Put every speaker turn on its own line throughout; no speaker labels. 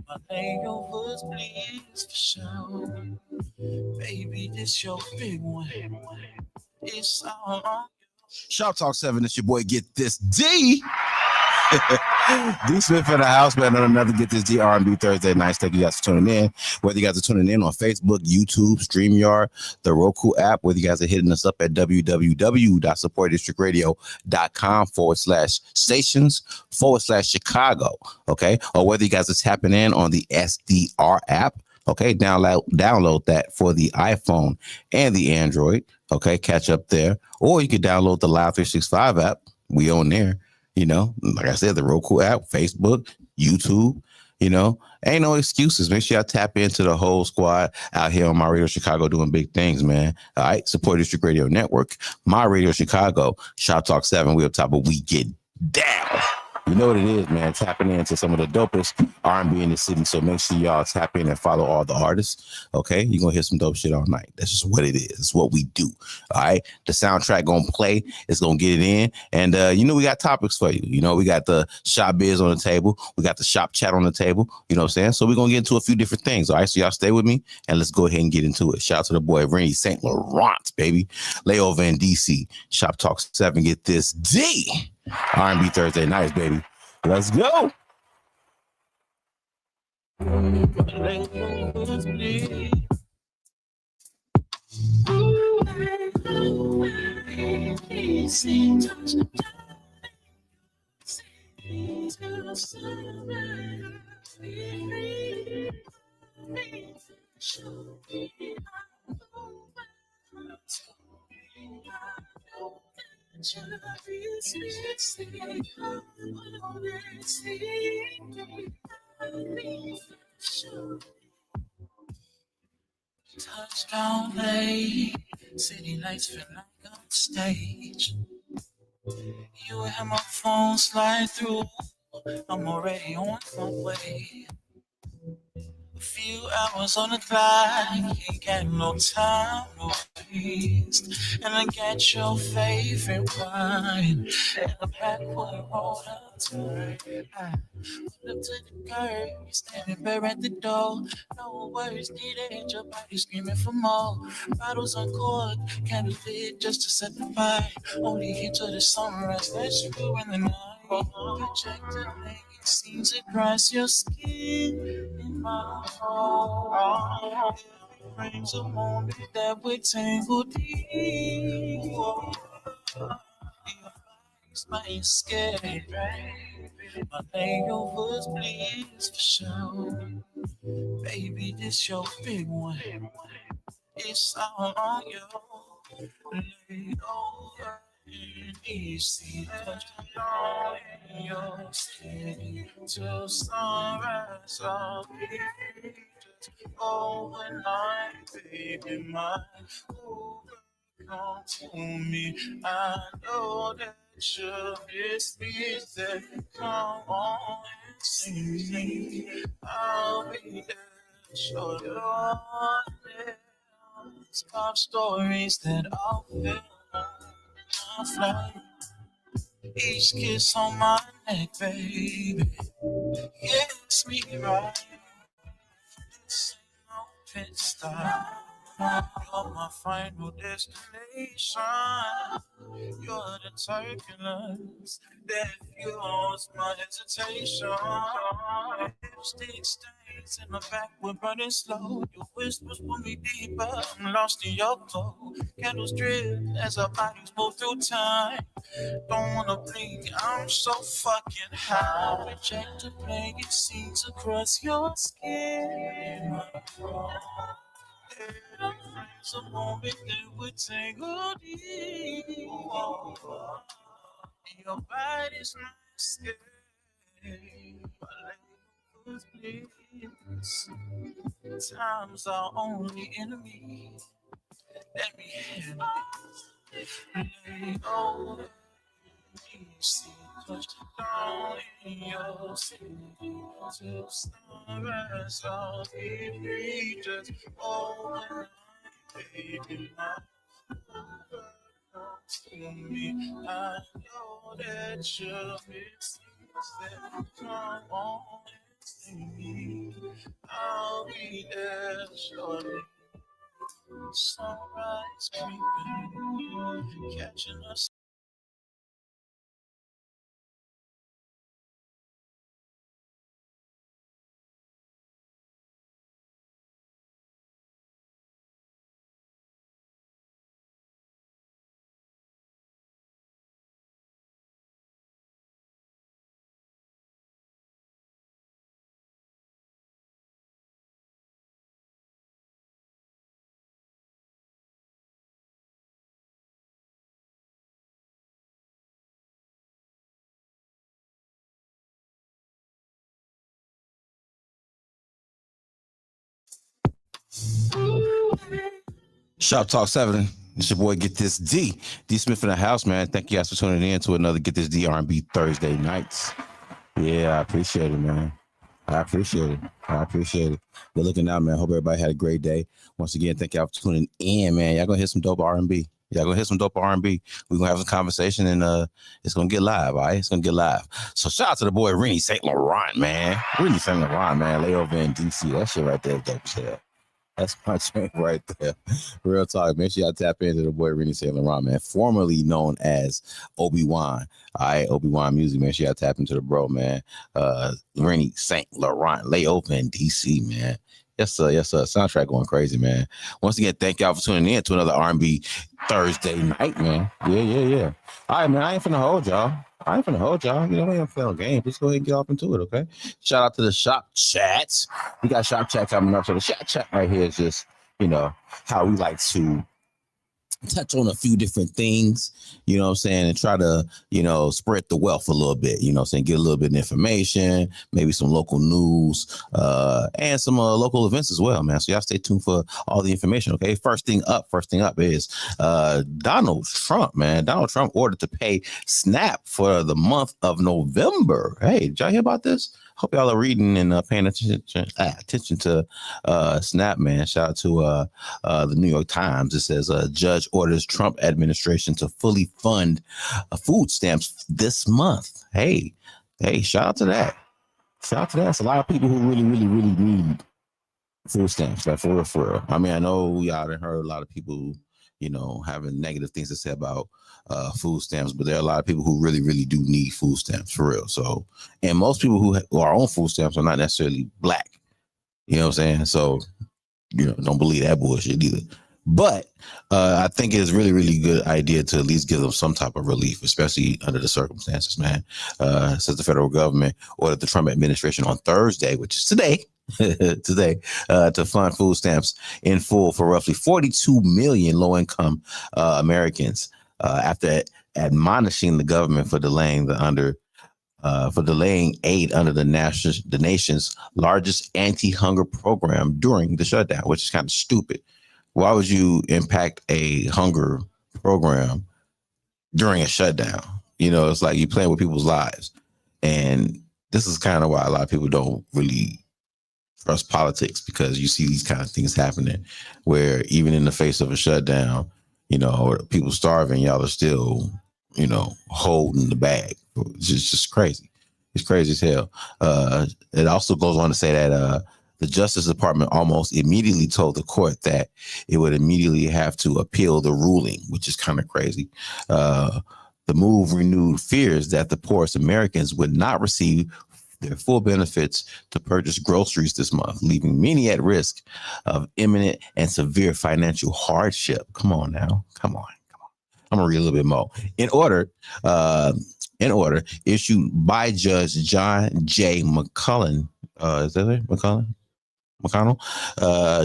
My layovers, please, for sure. Baby, this your big one. It's all on you. Shop Talk 7, it's your boy Get This D. DSmith in the house, man. On another Get This D R&B Thursday night. Thank you guys for tuning in. Whether you guys are tuning in on Facebook, YouTube, StreamYard, the Roku app, whether you guys are hitting us up at www.supportdistrictradio.com/stations/Chicago, okay? Or whether you guys are tapping in on the SDR app, okay? Download that for the iPhone and the Android, okay? Catch up there. Or you can download the Live 365 app. We on there. You know, like I said, the Roku app, Facebook, YouTube, ain't no excuses. Make sure y'all tap into the whole squad out here on My Radio Chicago doing big things, man. All right. Support District Radio Network, My Radio Chicago, Shop Talk 7. We up top, but we get down. You know what it is, man. Tapping into some of the dopest R&B in the city. So make sure y'all tap in and follow all the artists. Okay, you're gonna hear some dope shit all night. That's just what it is. It's what we do. All right. The soundtrack gonna play. It's gonna get it in. And we got topics for you. We got the shop biz on the table. We got the shop chat on the table. You know what I'm saying? So we're gonna get into a few different things. All right. So y'all stay with me and let's go ahead and get into it. Shout out to the boy Rennie St. Laurent, baby. Layover in DC. Shop Talk 7. Get this D. R&B Thursday nights, baby. Let's go. Touchdown late, city lights feel like on stage. You have my phone slide through, I'm already on my way. A few hours on the clock, ain't got no time to waste. And I got your favorite wine, and the back will roll up to it. I pull up to the curb, you standing bare at the door. No words needed, your body screaming for more. Bottles on cork, candle lit just to set the fire. Only into the sunrise, let's ruin the night. Projected naked scenes across your skin in my heart. It brings a moment that we tangle deep. Your body's my escape. My layovers, please, for sure. Baby, this your big one. It's all on you. Lay over in easy. Touch down in your skin till sunrise. I'll be just overnight, baby. My come to me. I know that you miss me. That come on and see me. I'll be there. Show you pop stories that I'll fill on my flight. Each kiss on my neck, baby, gets me right. This ain't no pit stop. You're my final destination. You're the turbulence that fuels my hesitation. Lipstick stains in my back, we're burning slow. Your whispers pull me deeper. I'm lost in your glow. Candles drift as our bodies move through time. Don't wanna blink, I'm so fucking high. Reject to play it scenes across your skin. It's a moment that would tangle deep. Your body's my escape. My language bleeds. Time's our only enemy. Let me handle it. Lay over. See, touch down in your skin till sunrise. I'll be free just overnight, baby. My come to me. I know that you're missing. Come on and see me. Shop Talk 7. It's your boy GetThisD. DSmith in the house, man. Thank you guys for tuning in to another GetThisD R&B Thursday nights. Yeah, I appreciate it, man. I appreciate it. Good looking out, man. Hope everybody had a great day. Once again, thank y'all for tuning in, man. Y'all gonna hear some dope R&B. We're gonna have some conversation, and it's gonna get live, all right? It's gonna get live. So shout out to the boy Rennie St. Laurent, man. Lay over in DC. That shit right there is dope as hell. That's my joint right there. Real talk. Make sure y'all tap into the boy Rennie St. Laurent, man. Formerly known as Obi-Wan. All right, Obi-Wan Music. Make sure y'all tap into the bro, man. Rennie St. Laurent. Lay over in DC, man. Yes, sir. Soundtrack going crazy, man. Once again, thank y'all for tuning in to another R&B Thursday night, man. Yeah. All right, man. I ain't finna hold y'all. You know, we ain't playing game. Just go ahead and get off into it, okay? Shout out to the shop chats. We got shop chat coming up. So the shop chat right here is just, you know, how we like to touch on a few different things, you know what I'm saying, and try to, you know, spread the wealth a little bit, you know what I'm saying, get a little bit of information, maybe some local news, and some local events as well, man. So y'all stay tuned for all the information, okay? First thing up is Donald Trump, man. Donald Trump ordered to pay SNAP for the month of November. Hey, did y'all hear about this? Hope y'all are reading and paying attention to SNAP, man. Shout out to the New York Times. It says a judge orders Trump administration to fully fund food stamps this month. Hey, shout out to that. It's a lot of people who really need food stamps, like for real. I mean, I know y'all have heard a lot of people, you know, having negative things to say about food stamps, but there are a lot of people who really do need food stamps for real. So, and most people who are on food stamps are not necessarily black. You know what I'm saying? So, you know, don't believe that bullshit either. But I think it's really good idea to at least give them some type of relief, especially under the circumstances, man. Since the federal government ordered the Trump administration on Thursday, which is today, to fund food stamps in full for roughly 42 million low-income Americans after admonishing the government for delaying aid under the nation's largest anti-hunger program during the shutdown, which is kind of stupid. Why would you impact a hunger program during a shutdown? You know, it's like you're playing with people's lives. And this is kind of why a lot of people don't really trust politics, because you see these kind of things happening where even in the face of a shutdown, you know, or people starving, y'all are still, you know, holding the bag. It's just crazy. It's crazy as hell. It also goes on to say that the Justice Department almost immediately told the court that it would immediately have to appeal the ruling, which is kind of crazy. The move renewed fears that the poorest Americans would not receive their full benefits to purchase groceries this month, leaving many at risk of imminent and severe financial hardship. Come on now. Come on. I'm gonna read a little bit more. In order issued by Judge John J. McConnell, is that it? McConnell,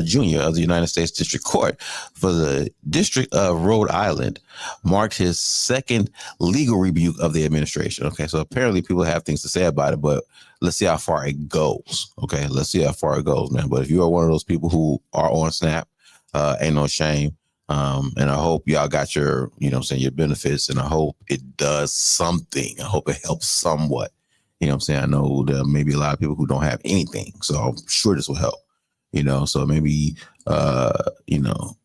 Jr. of the United States District Court for the District of Rhode Island, marked his second legal rebuke of the administration. Okay, so apparently people have things to say about it, but let's see how far it goes. Okay, let's see how far it goes, man. But if you are one of those people who are on SNAP, ain't no shame. And I hope y'all got your, you know what I'm saying, your benefits, and I hope it does something. I hope it helps somewhat. You know what I'm saying? I know there may be a lot of people who don't have anything, so I'm sure this will help. You know, so maybe, you know,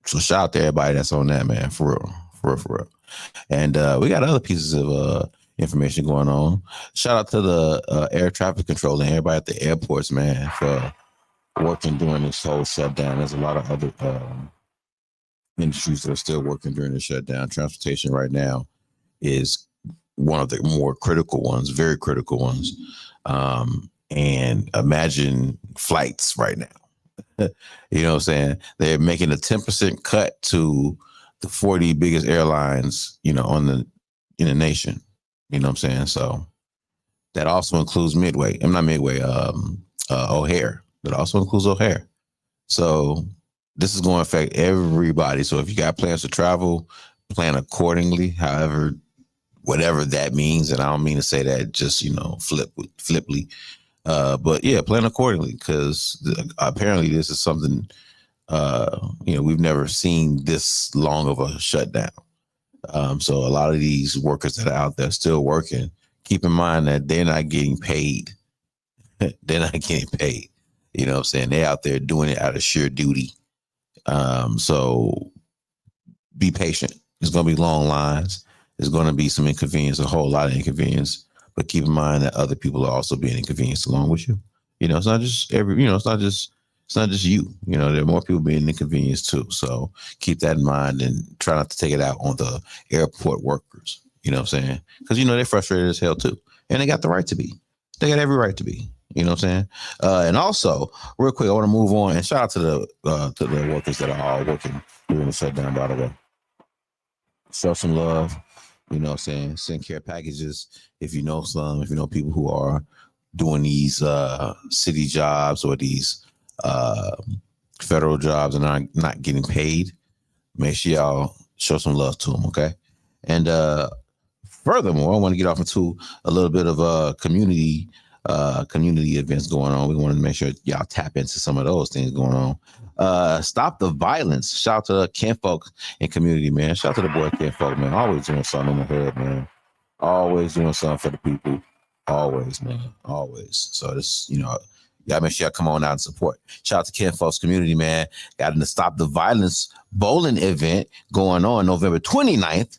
so shout out to everybody that's on that, man, for real. And we got other pieces of information going on. Shout out to the air traffic control and everybody at the airports, man, for working during this whole shutdown. There's a lot of other industries that are still working during the shutdown. Transportation right now is one of the more critical ones, very critical ones. And imagine flights right now. You know what I'm saying? They're making a 10% cut to the 40 biggest airlines, in the nation. You know what I'm saying? So that also includes Midway. I'm not Midway, O'Hare. That also includes O'Hare. So this is going to affect everybody. So if you got plans to travel, plan accordingly. However, whatever that means, and I don't mean to say that just fliply, but yeah, plan accordingly, because apparently this is something we've never seen this long of a shutdown. So a lot of these workers that are out there still working, keep in mind that they're not getting paid. They're not getting paid. You know what I'm saying? They're out there doing it out of sheer duty. So be patient. There's going to be long lines. There's going to be some inconvenience, a whole lot of inconvenience. But keep in mind that other people are also being inconvenienced along with you. It's not just it's not just you. There are more people being inconvenienced too. So keep that in mind and try not to take it out on the airport workers. You know what I'm saying? Because they're frustrated as hell too, and they got the right to be. They got every right to be. You know what I'm saying? And also, real quick, I want to move on and shout out to the workers that are all working during the shutdown. By the way, show some love. You know what I'm saying? Send care packages if you know some. If you know people who are doing these city jobs or these federal jobs and are not getting paid, make sure y'all show some love to them. Okay, and furthermore, I want to get off into a little bit of community events going on. We want to make sure y'all tap into some of those things going on. Stop the violence. Shout out to Kinfolk and community, man. Shout out to the boy Kinfolk, man. Always doing something in the hood, man. Always doing something for the people. Always, man. Always. So this, y'all make sure y'all come on out and support. Shout out to Kinfolk's community, man. Got to Stop the Violence bowling event going on November 29th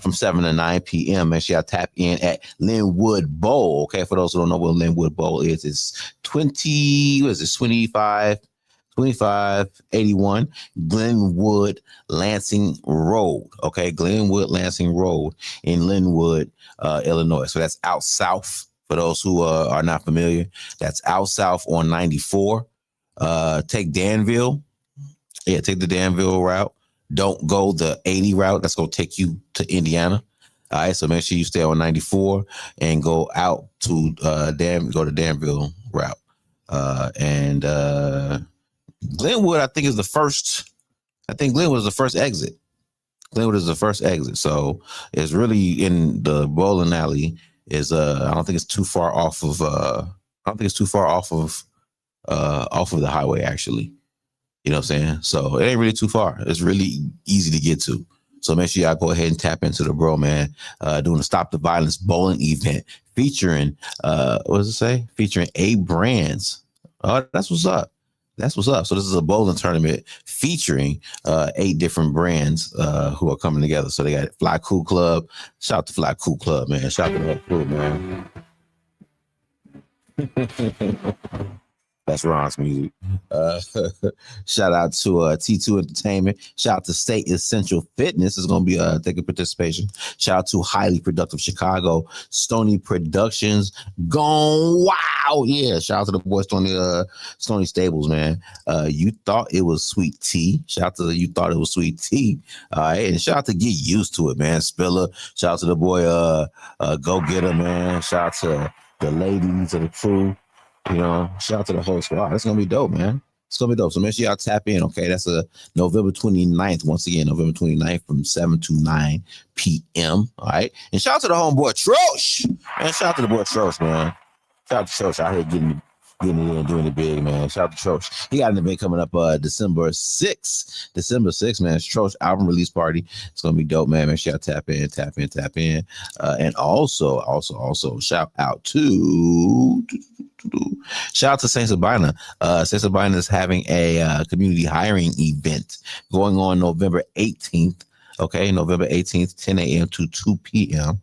from 7 to 9 p.m. Make sure y'all tap in at Linwood Bowl. Okay, for those who don't know what Linwood Bowl is, it's 2581 Glenwood Lansing Road. Okay, Glenwood Lansing Road in Linwood, Illinois. So that's out south. For those who are not familiar, that's out south on 94. Take Danville. Yeah, take the Danville route. Don't go the 80 route. That's going to take you to Indiana. All right, so make sure you stay on 94 and go out to go to Danville route. And Glenwood, I think, is the first. I think Glenwood is the first exit. Glenwood is the first exit. So it's really in the bowling alley. I don't think it's too far off of. I don't think it's too far off of the highway, actually. You know what I'm saying? So it ain't really too far. It's really easy to get to. So make sure y'all go ahead and tap into the bro, man. Doing a Stop the Violence bowling event featuring, what does it say? Featuring 8 brands. Oh, that's what's up. That's what's up. So this is a bowling tournament featuring 8 different brands who are coming together. So they got Fly Cool Club. Shout out to Fly Cool Club, man. Shout out to that crew, man. That's Ron's music. Shout out to T2 Entertainment. Shout out to State Essential Fitness is going to be taking participation. Shout out to Highly Productive Chicago, Stony Productions. Gone wow. Yeah. Shout out to the boy Stony Stables, man. You thought it was sweet tea. Shout out to You Thought It Was Sweet Tea. All right. And shout out to Get Used to It, man. Spiller. Shout out to the boy Go Getter, man. Shout out to the ladies of the crew. Shout out to the whole squad. That's going to be dope, man. It's going to be dope. So make sure y'all tap in, okay? That's November 29th. Once again, November 29th from 7 to 9 p.m., all right? And shout out to the homeboy, Trosh. Man, shout out to the boy, Trosh, man. Shout out to Trosh out here getting it in and doing it big, man. Shout out to Trosh. He got an event coming up December 6th. December 6th, man. It's Trosh album release party. It's going to be dope, man. Make sure y'all tap in. And also shout out to Saint Sabina. Saint Sabina is having a community hiring event going on November 18th. Okay, November 18th, 10 a.m. to 2 p.m.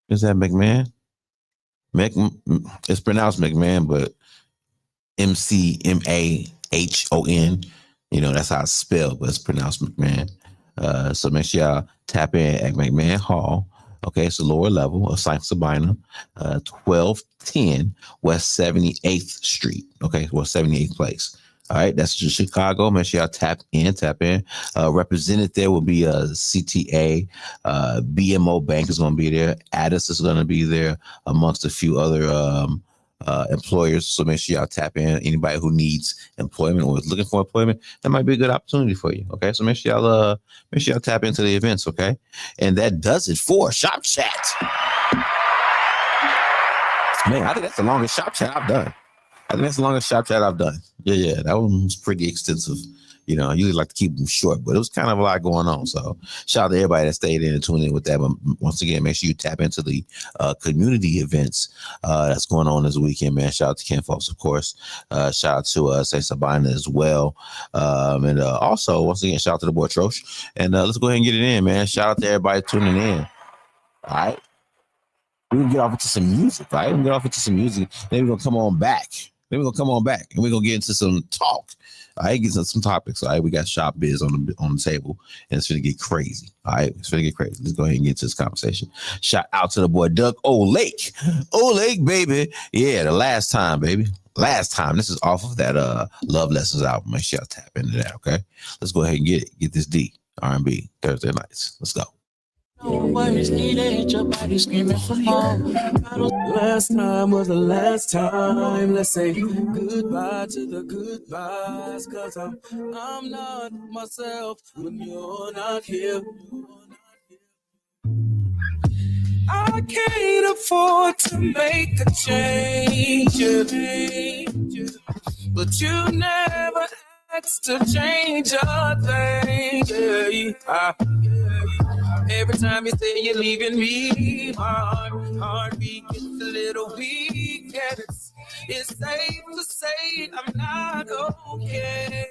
Is that McMahon? It's pronounced McMahon, but McMahon. That's how it's spelled, but it's pronounced McMahon. So make sure y'all tap in at McMahon Hall. Okay, it's the lower level of St. Sabina, 1210 West 78th Street. Okay, West 78th Place. All right, that's just Chicago. Make sure y'all tap in. Represented there will be CTA. BMO Bank is going to be there. Addis is going to be there, amongst a few other employers. So make sure y'all tap in. Anybody who needs employment or is looking for employment, that might be a good opportunity for you. Okay, so make sure y'all tap into the events. Okay, and that does it for Shop Chat. Man, I think that's the longest Shop Chat I've done. Yeah, that one was pretty extensive. I usually like to keep them short, but it was kind of a lot going on. So shout out to everybody that stayed in and tuned in with that. But once again, make sure you tap into the community events that's going on this weekend, man. Shout out to Ken Folks, of course. Shout out to St. Sabina as well. And also, once again, shout out to the boy Trosh. And let's go ahead and get it in, man. Shout out to everybody tuning in. All right. We're going to get off into some music, right? Then we're going to come on back. And we're going to get into some talk. All right, get some topics. All right, we got shop biz on the table, and it's going to get crazy. All right, Let's go ahead and get into this conversation. Shout out to the boy Doug O'Lake, baby. Yeah, the last time, baby. This is off of that Love Lessons album. Make sure y'all tap into that. Okay, let's go ahead and get it. Get this D R&B Thursday nights. Let's go.
Needed, your body screaming for more. Last time was the last time. Let's say goodbye to the goodbyes, cause I'm not myself when you're not here. I can't afford to make a change, but you never asked to change a thing. Every time you say you're leaving me, my heartbeat gets a little weak, and it's safe to say I'm not okay.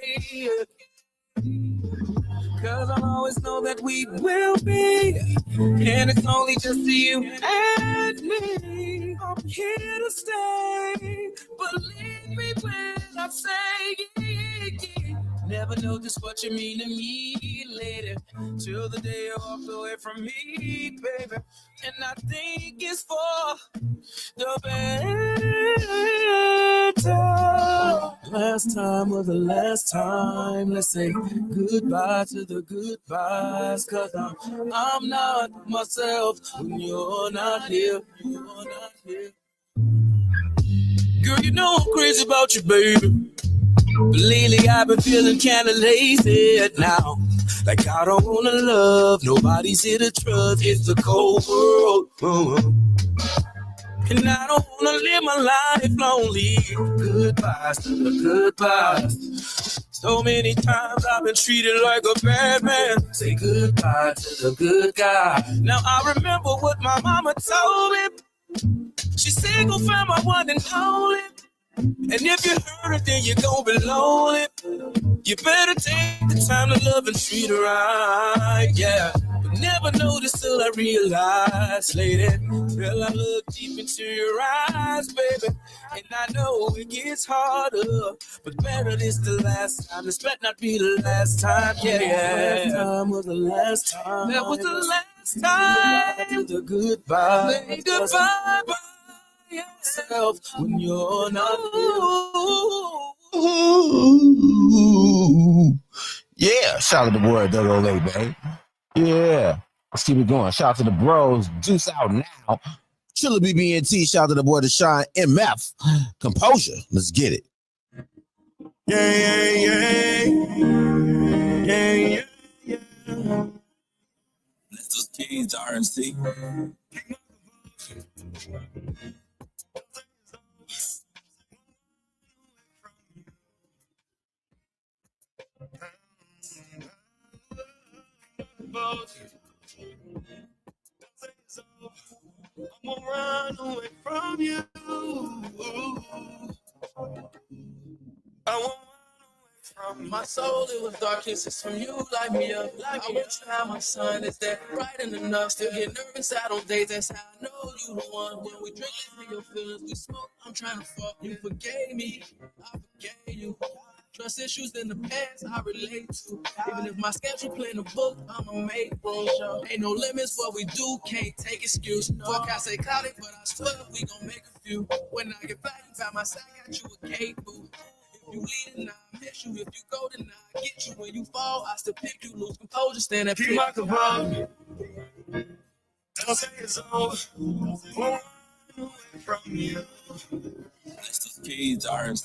Cause I always know that we will be, and it's only just you and me. I'm here to stay, believe me when I say never know just what you mean to me, lady, till the day you walked away from me, baby. And I think it's for the better. Last time was the last time. Let's say goodbye to the goodbyes, cause I'm not myself when you're not here. Girl, you know I'm crazy about you, baby. But lately I've been feeling kinda lazy now. Like I don't wanna love, nobody's here to trust. It's a cold world. And I don't wanna live my life lonely. Goodbyes to the goodbyes. So many times I've been treated like a bad man. Say goodbye to the good guy. Now I remember what my mama told me. She said go find my one and only. And if you hurt her, then you're gonna be lonely. You better take the time to love and treat her right, yeah. But never noticed till I realized, lady, till I look deep into your eyes, baby. And I know it gets harder, but better this the last time. This better not be the last time, yeah. Last time was the last time. That was the last time. The goodbye. Say goodbye, bye. Yourself when you're not
Ooh. Yeah, shout out to the boy Doug O'Lake, man. Yeah, let's keep it going. Shout out to the bros. Juice out now. Chilla BBNT. Shout out to the boy Deshaun MF. Composure. Let's get it.
Yeah. Let's just change R&C. I'm gonna run away from you. I won't run away My soul, it was dark kisses from you, light me up. I want you to have my sun, is that bright enough? Still get nervous out on days, that's how I know you the one. When we drink, for your feelings, we smoke, I'm trying to fuck. You forgave me, I forgave you. Trust issues in the past, I relate to. Even if my schedule playing the book, I'ma make room. Ain't no limits, what we do, can't take excuse. Fuck, I say clouded, but I swear we gon' make a few. When I get back, you by my side, got you a cake, boo. If you lead, then I miss you. If you go, then I get you. When you fall, I still pick you. Lose composure, stand up. Keep my composure. Don't say it's over. Won't run away from you. That's the kids, R&B.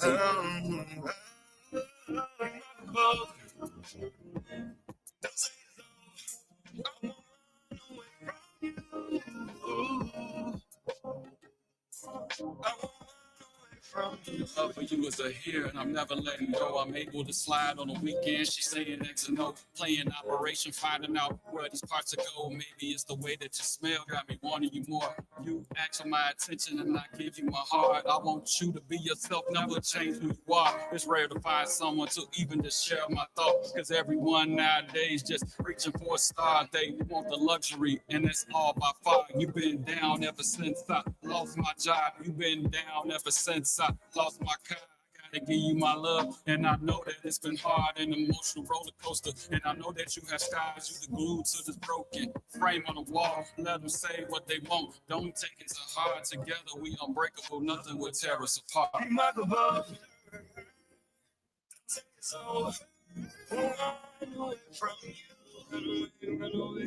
Love for you is a here, and I'm never letting go. I'm able to slide on the weekend. She's saying X and O, playing Operation, finding out where these parts go. Maybe it's the way that you smell, got me wanting you more. You ask for my attention, and I give you my heart. I want you to be yourself, never change who you are. It's rare to find someone to even just share my thoughts, because everyone nowadays just reaching for a star. They want the luxury, and it's all by far. You've been down ever since I lost my job. You've been down ever since I lost my car. I gotta give you my love, and I know that it's been hard and emotional roller coaster. And I know that you have scars, you the glue to this broken frame on the wall. Let them say what they want. Don't take it so hard. Together we unbreakable. Nothing will tear us apart. So run away from you. Run away.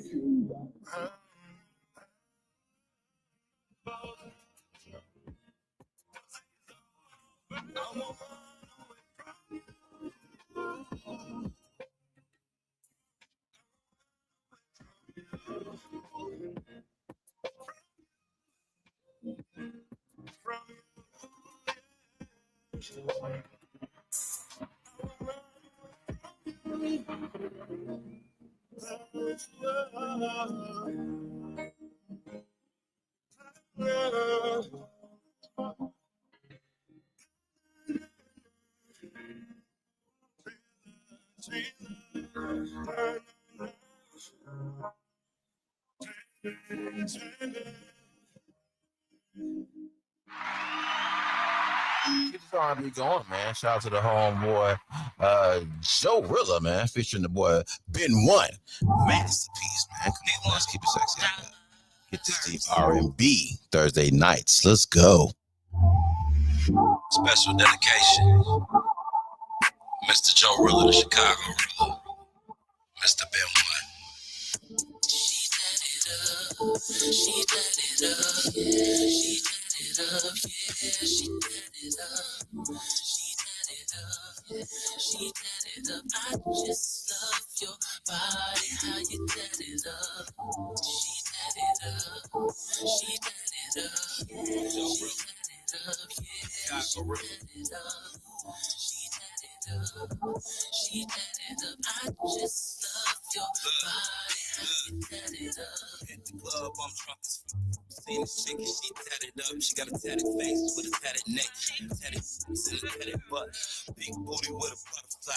Get this R&B going, man. Shout out to the homeboy, Joe Rilla, man, featuring the boy Ben One. Masterpiece, man. Come on, let's keep it sexy. Get this deep R&B Thursday nights. Let's go.
Special dedication, Mr. Joe Rilla, the Chicago Rilla, Mr. Ben One.
She tat it up, yeah, she tat it up, yeah, she tat it up, she tat it up, yeah, she tat it up. I just love your body, how you tat it up. She tat it up, she tat it up, yeah, she tat it up, yeah, she tat it up, she tat it up, she tat it up. I just love your body, how you tat it up.
Hit the club, I'm drunk as fuck. Seen this chick and she tatted up. She got a tatted face with a tatted neck, tatted hips and a tatted butt. Big booty with a butterfly.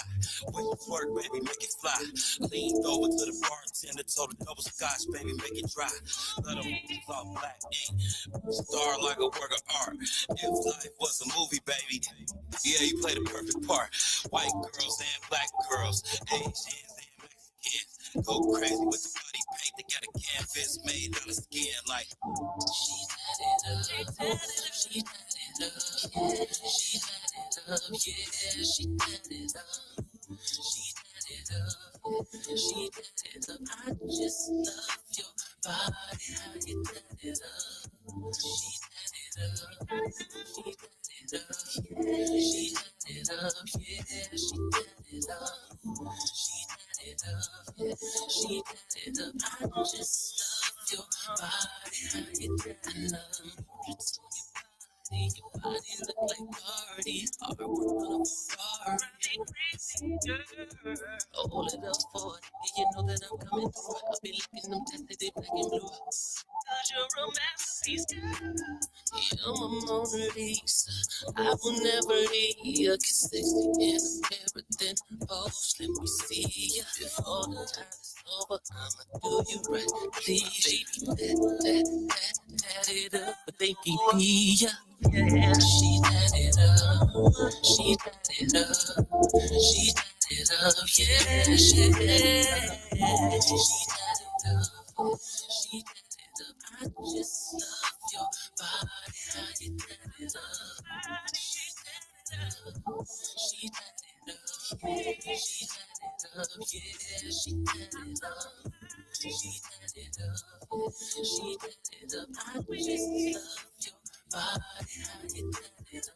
When you twerk, baby, make it fly. Leaned over to the bartender, told her double scotch, baby, make it dry. Let her move all black ink. Star like a work of art. If life was a movie, baby, yeah, you play the perfect part. White girls and black girls, Asians and Mexicans. Go crazy with the body paint. They got a canvas made out of skin like.
She tat it up, she tat it up, yeah, she tat it up, yeah, she tat it up, she tat it up, yeah, she tat it up. I just love your body, how you tat it up. She tat it up, she tat it up, yeah, she tat it up, yeah, she tat it up, she tat it up, yeah, she tat it up. I just love your body, how you tat it up. Your body look like party, hard work on a Ferrari. Hold it up for it, yeah, you know that I'm coming through. I'll be looking them tested in black and blue.
you're a masterpiece, girl. You're my Mona Lisa. I will never leave. Kiss 60 in a mirror, then post. Let me see ya. Before the time is over, I'ma do you right. Please, baby, that it up, but they keep ya. Yeah, she tat it up. She tat it up. She tat it up. Yeah, she tat it up. She tat it up. I just love your body, how you tat it up. She tat it up. She tat it up. She tat it up. Yeah, she tat it up. She tat it up. She tat it up. I just love your body, how you tat it up.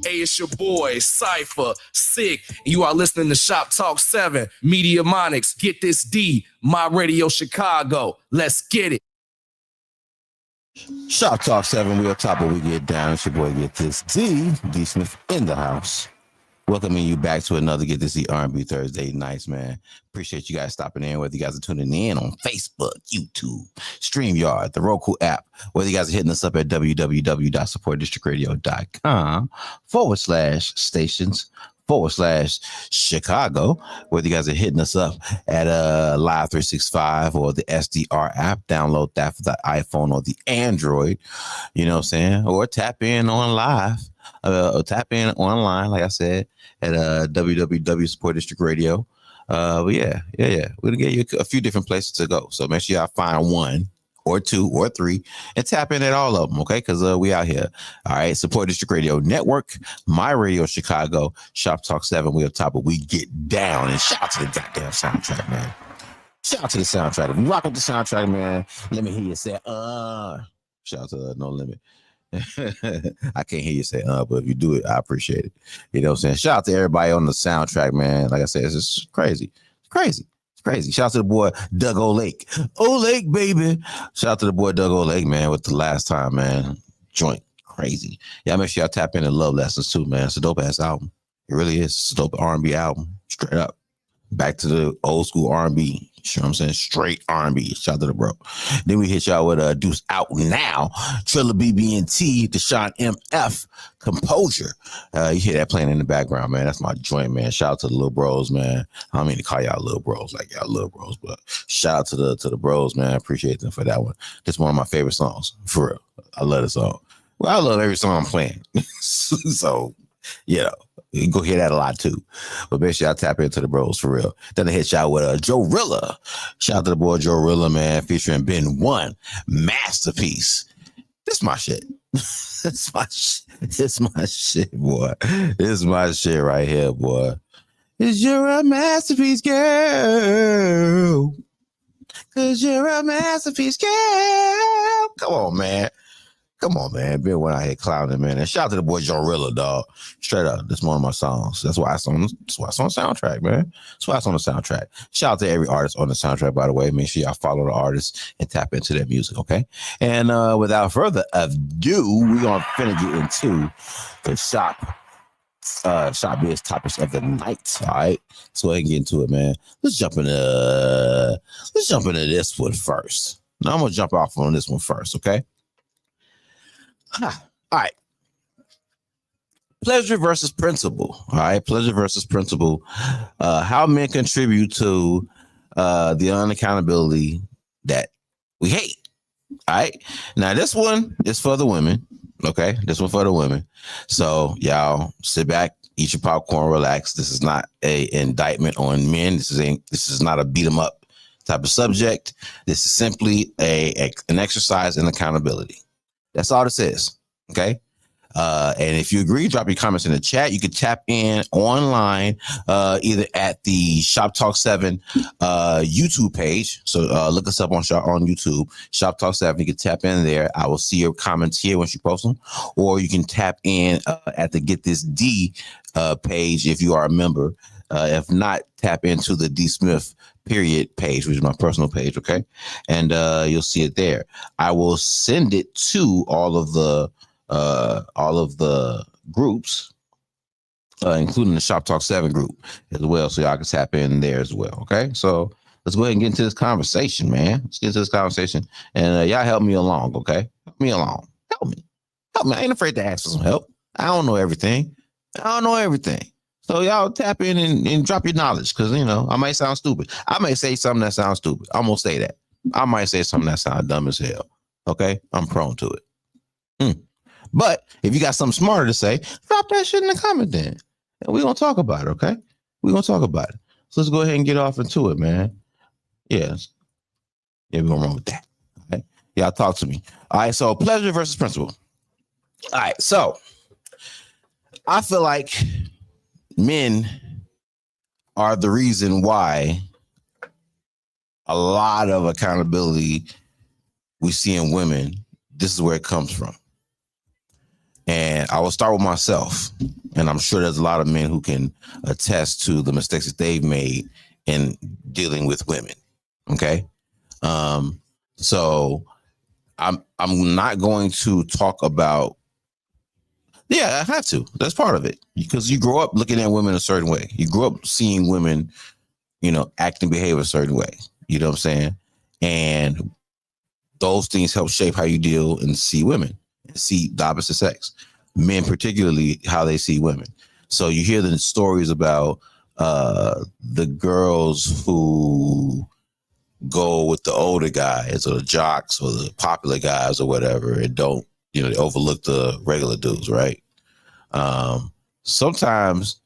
Hey, it's your boy, Cypher, Sick. You are listening to Shop Talk 7, Mediamonics, GetThisD, My Radio Chicago. Let's get it.
Shop Talk 7, we on top of we get down. It's your boy GetThisD, DSmith in the house. Welcoming you back to another GetThisD R&B 3Rzday. Nice, man. Appreciate you guys stopping in, whether you guys are tuning in on Facebook, YouTube, StreamYard, the Roku app, whether you guys are hitting us up at www.supportdistrictradio.com/stations/Chicago, whether you guys are hitting us up at Live 365 or the SDR app. Download that for the iPhone or the Android, you know what I'm saying? Or tap in on live. Tap in online, like I said, at www.supportdistrictradio. But yeah. We're gonna get you a few different places to go. So make sure y'all find one or two or three and tap in at all of them, okay? Because we out here. All right, Support District Radio Network, My Radio Chicago, Shop Talk 7. We up top, but we get down. And shout out to the goddamn soundtrack, man. Shout out to the soundtrack. If you rock with the soundtrack, man, let me hear you say, shout out to No Limit. I can't hear you say but if you do it, I appreciate it. You know what I'm saying? Shout out to everybody on the soundtrack, man. Like I said, it's just crazy. It's crazy. Shout out to the boy Doug O'Lake. O'Lake, baby. Shout out to the boy Doug O'Lake, man, with the last time, man. Joint crazy. Yeah, make sure y'all tap into Love Lessons too, man. It's a dope ass album. It really is. It's a dope R&B album. Straight up. Back to the old school R&B. You know what I'm saying? Straight R&B. Shout out to the bro. Then we hit y'all with Deuce Out Now. Trilla BB&T, Deshaun MF, Composure. You hear that playing in the background, man. That's my joint, man. Shout out to the little bros, man. I don't mean to call y'all little bros like y'all little bros, but shout out to the bros, man. I appreciate them for that one. This is one of my favorite songs, for real. I love this song. Well, I love every song I'm playing. So, you know. You can go hear that a lot too. But make sure y'all tap into the bros for real. Then I hit y'all with Joe Rilla. Shout out to the boy Joe Rilla, man, featuring Ben One. Masterpiece. This my shit. This my shit, boy. This is my shit right here, boy. Cause you're a masterpiece, girl. Cause you're a masterpiece, girl. Come on, man. Ben went out here clowning, man. And shout out to the boy Joe Rilla, dog. Straight up, this is one of my songs. That's why it's on the soundtrack, man. That's why it's on the soundtrack. Shout out to every artist on the soundtrack, by the way. Make sure y'all follow the artists and tap into their music, okay? And without further ado, we're gonna finna get into the shop biz topics of the night. All right, so I can get into it, man. Let's jump into this one first. Now I'm gonna jump off on this one first, okay? All right. Pleasure versus principle. All right. Pleasure versus principle. How men contribute to the unaccountability that we hate. All right. Now, this one is for the women. Okay. This one for the women. So y'all sit back, eat your popcorn, relax. This is not a indictment on men. This is not a beat 'em up type of subject. This is simply an exercise in accountability. That's all this is. Okay. And if you agree, drop your comments in the chat. You can tap in online, either at the Shop Talk 7 YouTube page. So look us up on YouTube, Shop Talk 7. You can tap in there. I will see your comments here once you post them. Or you can tap in at the GetThisD page if you are a member. If not, tap into the DSmith page, which is my personal page, okay? And you'll see it there. I will send it to all of the groups, including the Shop Talk 7 group as well, so y'all can tap in there as well, okay? So let's go ahead and get into this conversation, man. Let's get into this conversation, and y'all help me along, okay? Help me along. Help me. I ain't afraid to ask for some help. I don't know everything. So y'all tap in and drop your knowledge, because, you know, I might sound stupid. I might say something that sounds stupid. I'm going to say that. I might say something that sounds dumb as hell, okay? I'm prone to it. But if you got something smarter to say, drop that shit in the comment then. And we're going to talk about it, okay? We're going to talk about it. So let's go ahead and get off into it, man. Yeah, we're going to run with that. Okay? Y'all talk to me. All right, so pleasure versus principle. All right, so I feel like men are the reason why a lot of accountability we see in women, this is where it comes from. And I will start with myself. And I'm sure there's a lot of men who can attest to the mistakes that they've made in dealing with women. Okay. So I'm not going to talk about, I have to. That's part of it. Because you grow up looking at women a certain way. You grow up seeing women, you know, act and behave a certain way. You know what I'm saying? And those things help shape how you deal and see women. See the opposite sex, men particularly, how they see women. So you hear the stories about the girls who go with the older guys or the jocks or the popular guys or whatever, and don't, you know, they overlook the regular dudes, right? Sometimes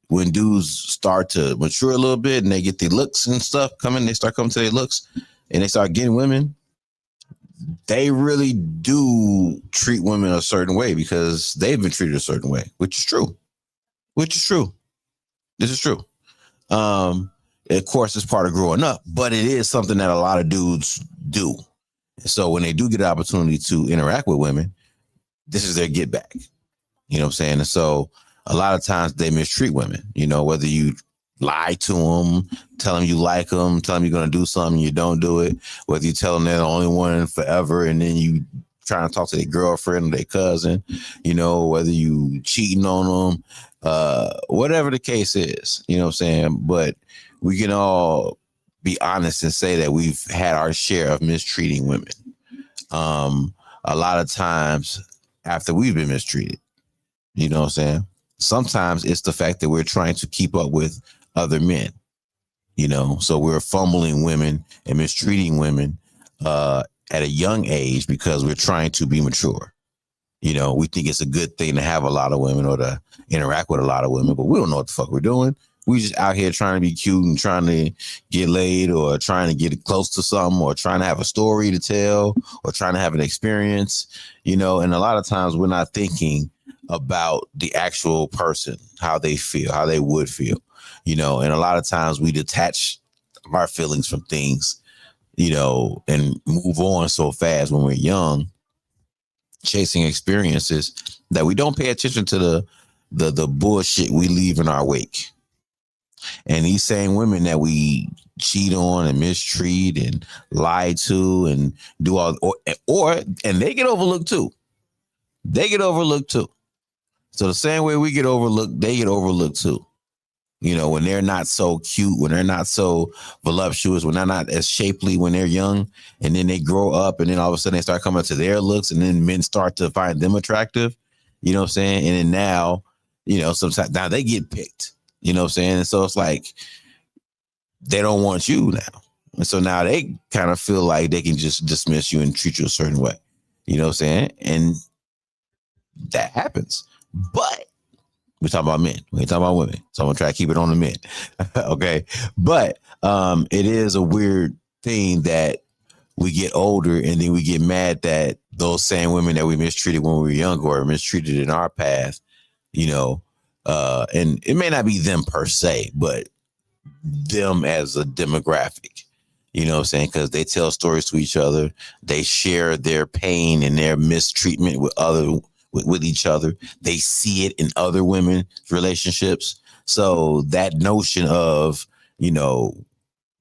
when dudes start to mature a little bit and they get their looks and stuff coming, they start coming to their looks and they start getting women, they really do treat women a certain way because they've been treated a certain way, which is true. This is true. Of course, it's part of growing up, but it is something that a lot of dudes do. So when they do get an opportunity to interact with women, this is their get back. You know what I'm saying? And so a lot of times they mistreat women, you know, whether you lie to them, tell them you like them, tell them you're going to do something, you don't do it, whether you tell them they're the only one forever and then you trying to talk to their girlfriend or their cousin, you know, whether you cheating on them, whatever the case is, you know what I'm saying? But we can all be honest and say that we've had our share of mistreating women. A lot of times after we've been mistreated, you know what I'm saying? Sometimes it's the fact that we're trying to keep up with other men, you know, so we're fumbling women and mistreating women at a young age because we're trying to be mature. You know, we think it's a good thing to have a lot of women or to interact with a lot of women, but we don't know what the fuck we're doing. We just out here trying to be cute and trying to get laid or trying to get close to something or trying to have a story to tell or trying to have an experience, you know, and a lot of times we're not thinking about the actual person, how they feel, how they would feel, you know, and a lot of times we detach our feelings from things, you know, and move on so fast when we're young, chasing experiences that we don't pay attention to the bullshit we leave in our wake. And these same women that we cheat on and mistreat and lie to and do all, and they get overlooked too. So the same way we get overlooked, they get overlooked too. You know, when they're not so cute, when they're not so voluptuous, when they're not as shapely when they're young, and then they grow up and then all of a sudden they start coming to their looks and then men start to find them attractive, you know what I'm saying? And then now, you know, sometimes now they get picked, you know what I'm saying? And so it's like, they don't want you now. And so now they kind of feel like they can just dismiss you and treat you a certain way, you know what I'm saying? And that happens. But we're talking about men. We ain't talking about women. So I'm going to try to keep it on the men. Okay. But it is a weird thing that we get older and then we get mad that those same women that we mistreated when we were younger or mistreated in our past, you know, and it may not be them per se, but them as a demographic, you know what I'm saying? Because they tell stories to each other. They share their pain and their mistreatment with each other. They see it in other women's relationships. So that notion of, you know,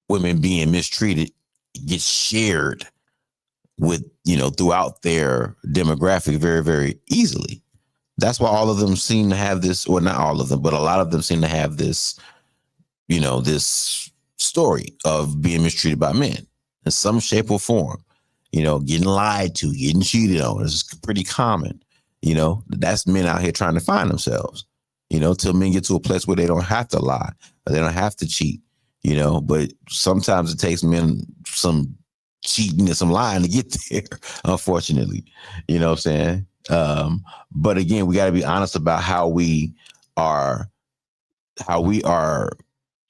women being mistreated gets shared with, you know, throughout their demographic very, very easily. That's why all of them seem to have this, or not all of them, but a lot of them seem to have this, you know, this story of being mistreated by men in some shape or form, you know, getting lied to, getting cheated on. It's pretty common, you know. That's men out here trying to find themselves, you know, till men get to a place where they don't have to lie or they don't have to cheat, you know. But sometimes it takes men some cheating and some lying to get there, unfortunately, you know what I'm saying? But again, we got to be honest about how we are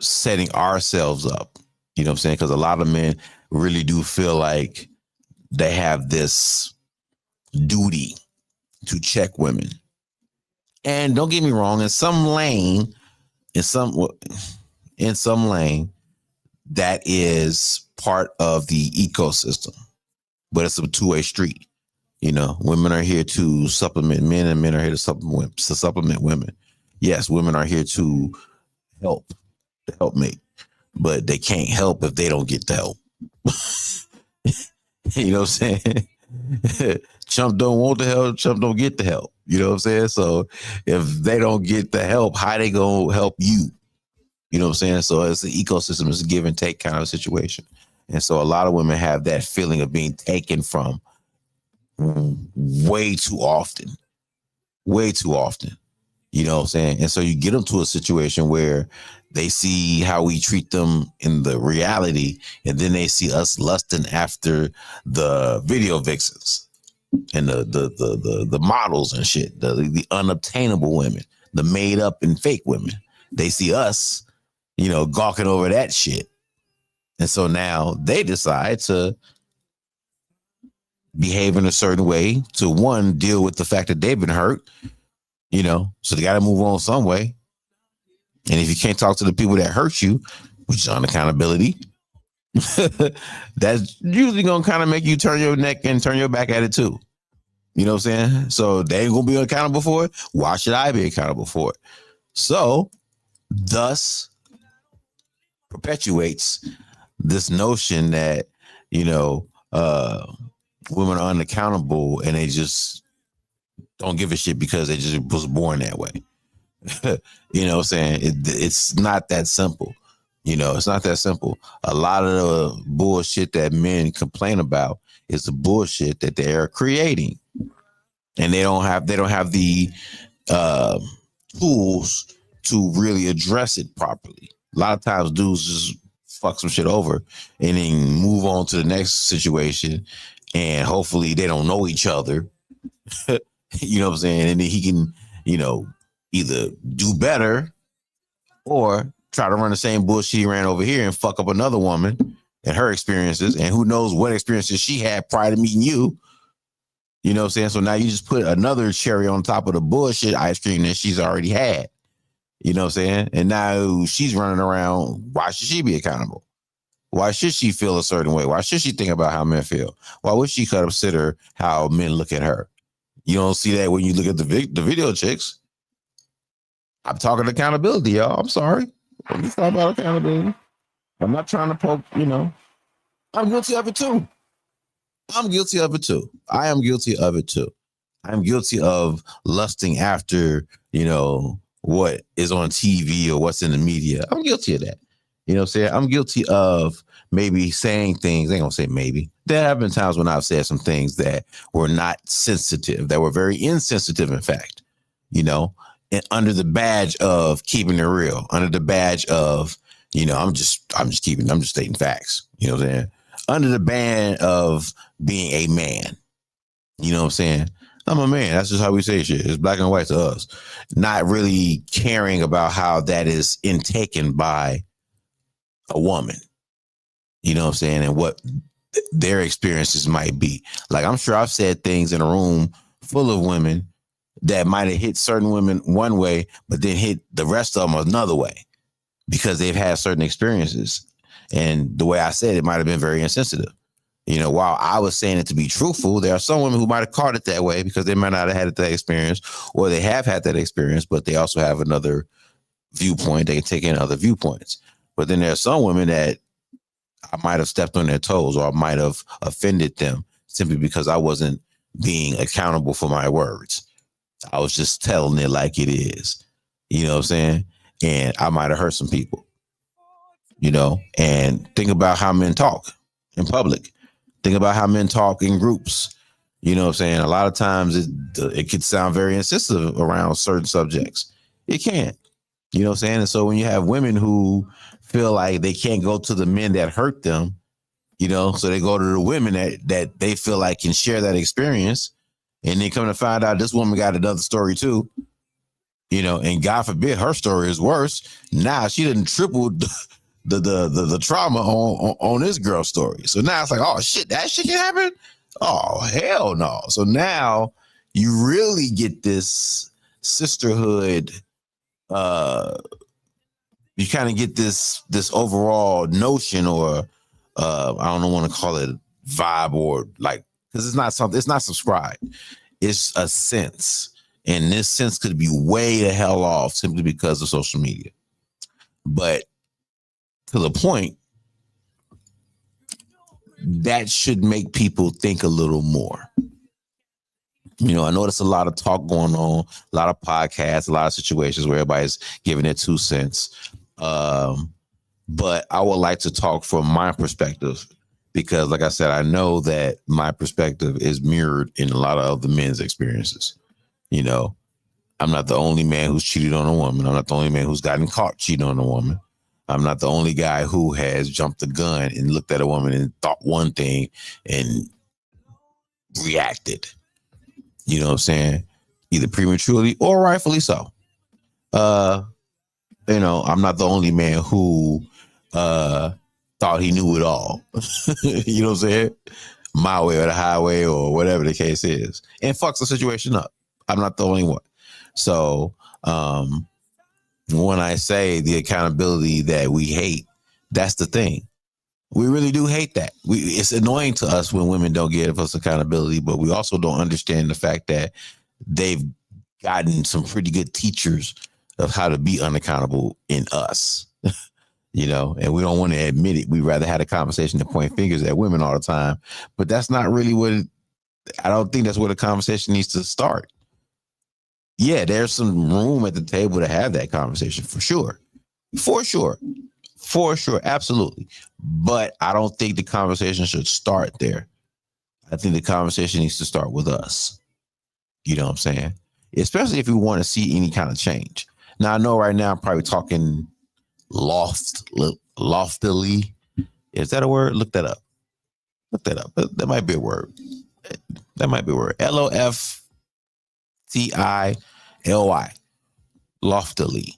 setting ourselves up, you know what I'm saying? Because a lot of men really do feel like they have this duty to check women. And don't get me wrong, in some lane, that is part of the ecosystem, but it's a two-way street. You know, women are here to supplement men, and men are here to supplement women. Yes, women are here to help mate, but they can't help if they don't get the help. You know what I'm saying? Chump don't want the help, chump don't get the help. You know what I'm saying? So if they don't get the help, how they gonna help you? You know what I'm saying? So it's an ecosystem, it's a give and take kind of situation. And so a lot of women have that feeling of being taken from way too often. You know what I'm saying? And so you get them to a situation where they see how we treat them in the reality, and then they see us lusting after the video vixens and the models and shit, the unobtainable women, the made up and fake women. They see us, you know, gawking over that shit. And so now they decide to behave in a certain way to, one, deal with the fact that they've been hurt, you know, so they got to move on some way. And if you can't talk to the people that hurt you, which is unaccountability, that's usually going to kind of make you turn your neck and turn your back at it too. You know what I'm saying? So they ain't going to be accountable for it. Why should I be accountable for it? So thus perpetuates this notion that, you know, women are unaccountable and they just don't give a shit because they just was born that way. You know what I'm saying? It's not that simple. You know, it's not that simple. A lot of the bullshit that men complain about is the bullshit that they're creating. And they don't have the tools to really address it properly. A lot of times dudes just fuck some shit over and then move on to the next situation, and hopefully they don't know each other. You know what I'm saying? And then he can, you know, either do better or try to run the same bullshit he ran over here and fuck up another woman and her experiences, and who knows what experiences she had prior to meeting you. You know what I'm saying? So now you just put another cherry on top of the bullshit ice cream that she's already had. You know what I'm saying? And now she's running around. Why should she be accountable? Why should she feel a certain way? Why should she think about how men feel? Why would she consider how men look at her? You don't see that when you look at the video chicks. I'm talking accountability, y'all. I'm sorry. Let me talk about accountability. I'm not trying to poke, you know. I'm guilty of it too. I am guilty of it too. I'm guilty of lusting after, you know, what is on TV or what's in the media. I'm guilty of that. You know what I'm saying? I'm guilty of maybe saying things. I ain't gonna say maybe. There have been times when I've said some things that were not sensitive, that were very insensitive, in fact, you know, and under the badge of keeping it real, under the badge of, you know, I'm just stating facts. You know what I'm saying? Under the band of being a man. You know what I'm saying? I'm a man. That's just how we say shit. It's black and white to us. Not really caring about how that is intaken by a woman. You know what I'm saying? And what their experiences might be. Like, I'm sure I've said things in a room full of women that might have hit certain women one way, but then hit the rest of them another way because they've had certain experiences. And the way I said it might have been very insensitive. You know, while I was saying it to be truthful, there are some women who might have caught it that way because they might not have had that experience, or they have had that experience, but they also have another viewpoint. They can take in other viewpoints. But then there are some women that I might have stepped on their toes, or I might have offended them simply because I wasn't being accountable for my words. I was just telling it like it is. You know what I'm saying? And I might have hurt some people. You know, and think about how men talk in public. Think about how men talk in groups. You know what I'm saying? A lot of times it could sound very insensitive around certain subjects. It can. You know what I'm saying? And so when you have women who feel like they can't go to the men that hurt them, you know, so they go to the women that they feel like can share that experience, and then come to find out this woman got another story too, you know, and God forbid her story is worse. Now she didn't triple the trauma on this girl's story. So now it's like, oh shit, that shit can happen? Oh hell no. So now you really get this sisterhood, you kind of get this overall notion, or I don't want to call it vibe, or like, because it's not subscribed. It's a sense. And this sense could be way the hell off simply because of social media. But to the point, that should make people think a little more. You know, I notice a lot of talk going on, a lot of podcasts, a lot of situations where everybody's giving their 2 cents. But I would like to talk from my perspective, because like I said, I know that my perspective is mirrored in a lot of other men's experiences. You know, I'm not the only man who's cheated on a woman. I'm not the only man who's gotten caught cheating on a woman. I'm not the only guy who has jumped the gun and looked at a woman and thought one thing and reacted. You know what I'm saying? Either prematurely or rightfully so. You know, I'm not the only man who thought he knew it all. You know what I'm saying? My way or the highway or whatever the case is. And fucks the situation up. I'm not the only one. So when I say the accountability that we hate, that's the thing. We really do hate that. It's annoying to us when women don't give us accountability, but we also don't understand the fact that they've gotten some pretty good teachers of how to be unaccountable in us. You know, and we don't want to admit it. We'd rather have a conversation to point fingers at women all the time. But that's not really I don't think that's where the conversation needs to start. Yeah, there's some room at the table to have that conversation for sure. For sure. For sure. Absolutely. But I don't think the conversation should start there. I think the conversation needs to start with us. You know what I'm saying? Especially if we want to see any kind of change. Now, I know right now I'm probably talking loftily. Is that a word? Look that up. Look that up. That might be a word. That might be a word. LOFTILY. Loftily.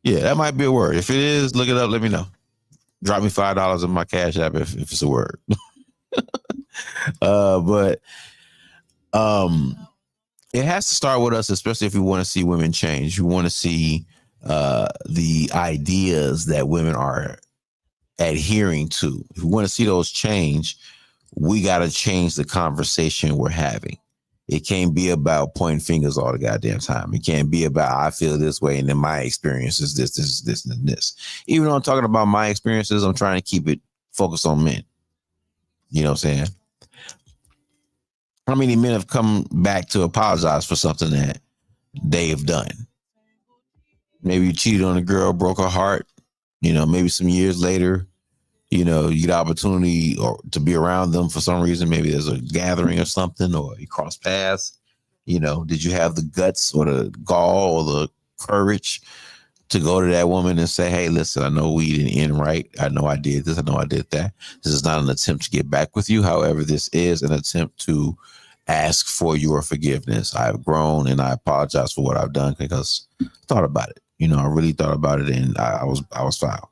Yeah, that might be a word. If it is, look it up. Let me know. Drop me $5 in my Cash App if it's a word. But it has to start with us, especially if we want to see women change. We want to see the ideas that women are adhering to. If we want to see those change, we got to change the conversation we're having. It can't be about pointing fingers all the goddamn time. It can't be about I feel this way and then my experience is this, and this. Even though I'm talking about my experiences, I'm trying to keep it focused on men. You know what I'm saying? How many men have come back to apologize for something that they've done? Maybe you cheated on a girl, broke her heart. You know, maybe some years later, you know, you get opportunity or to be around them for some reason. Maybe there's a gathering or something, or you cross paths. You know, did you have the guts or the gall or the courage to go to that woman and say, hey, listen, I know we didn't end right. I know I did this. I know I did that. This is not an attempt to get back with you. However, this is an attempt to ask for your forgiveness. I've grown and I apologize for what I've done because I thought about it. You know, I really thought about it, and I was foul.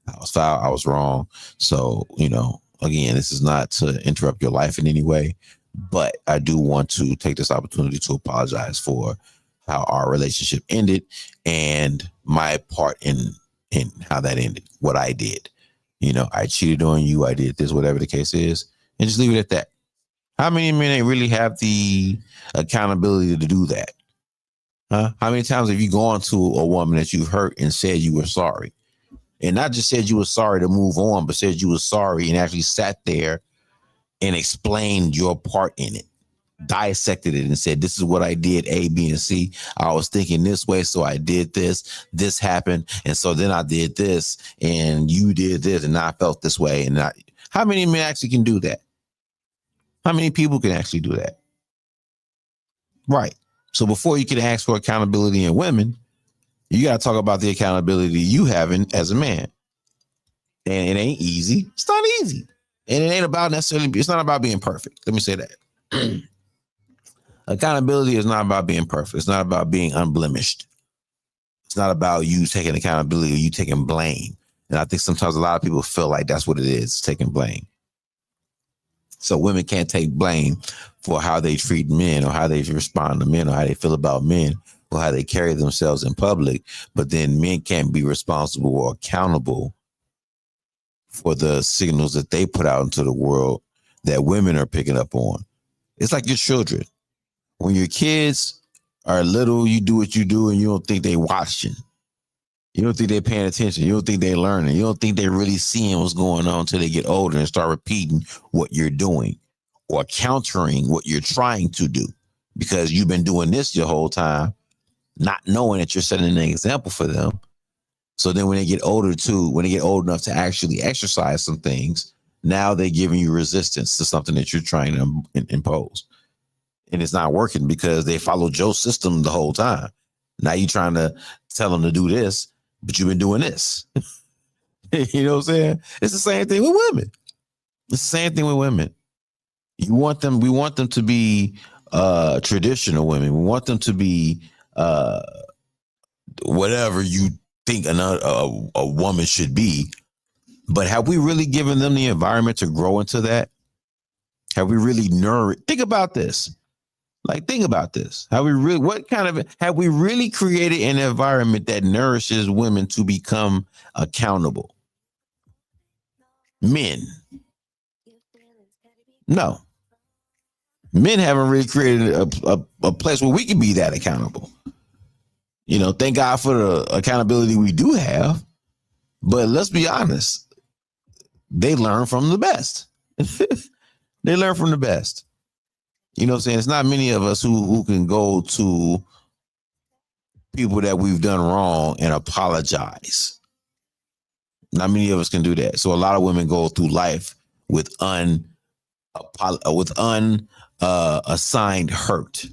I was wrong. So, you know, again, this is not to interrupt your life in any way, but I do want to take this opportunity to apologize for how our relationship ended and my part in how that ended, what I did. You know, I cheated on you, I did this, whatever the case is, and just leave it at that. How many men ain't really have the accountability to do that? Huh? How many times have you gone to a woman that you've hurt and said you were sorry? And not just said you were sorry to move on, but said you were sorry and actually sat there and explained your part in it, dissected it and said, this is what I did, A, B, and C. I was thinking this way, so I did this. This happened, and so then I did this, and you did this, and I felt this way. And how many men actually can do that? How many people can actually do that? Right. So before you can ask for accountability in women, you got to talk about the accountability you having as a man. And it ain't easy. It's not easy. And it ain't about necessarily, it's not about being perfect. Let me say that. Accountability is not about being perfect. It's not about being unblemished. It's not about you taking accountability or you taking blame. And I think sometimes a lot of people feel like that's what it is, taking blame. So women can't take blame for how they treat men or how they respond to men or how they feel about men or how they carry themselves in public. But then men can't be responsible or accountable for the signals that they put out into the world that women are picking up on. It's like your children. When your kids are little, you do what you do and you don't think they watching. You don't think they're paying attention. You don't think they're learning. You don't think they're really seeing what's going on until they get older and start repeating what you're doing or countering what you're trying to do because you've been doing this your whole time, not knowing that you're setting an example for them. So then when they get older too, when they get old enough to actually exercise some things, now they're giving you resistance to something that you're trying to impose. And it's not working because they follow Joe's system the whole time. Now you're trying to tell them to do this, but you've been doing this. You know what I'm saying? It's the same thing with women. It's the same thing with women. We want them to be traditional women. We want them to be whatever you think a woman should be. But have we really given them the environment to grow into that? Have we really nourished? Think about this. Think about this. Have we really created an environment that nourishes women to become accountable? Men. No. Men haven't really created a place where we can be that accountable. You know, thank God for the accountability we do have. But let's be honest. They learn from the best. They learn from the best. You know what I'm saying? It's not many of us who can go to people that we've done wrong and apologize. Not many of us can do that. So a lot of women go through life with assigned hurt.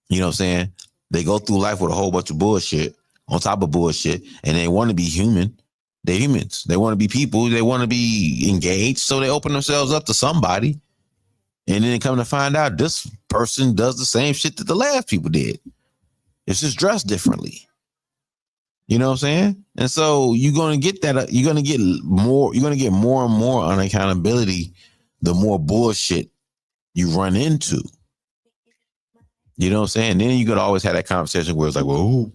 You know what I'm saying? They go through life with a whole bunch of bullshit on top of bullshit, and they want to be human. They're humans. They want to be people. They want to be engaged. So they open themselves up to somebody. And then come to find out this person does the same shit that the last people did. It's just dressed differently. You know what I'm saying? And so you're going to get that. You're going to get more and more unaccountability the more bullshit you run into. You know what I'm saying? Then you could always have that conversation where it's like, well,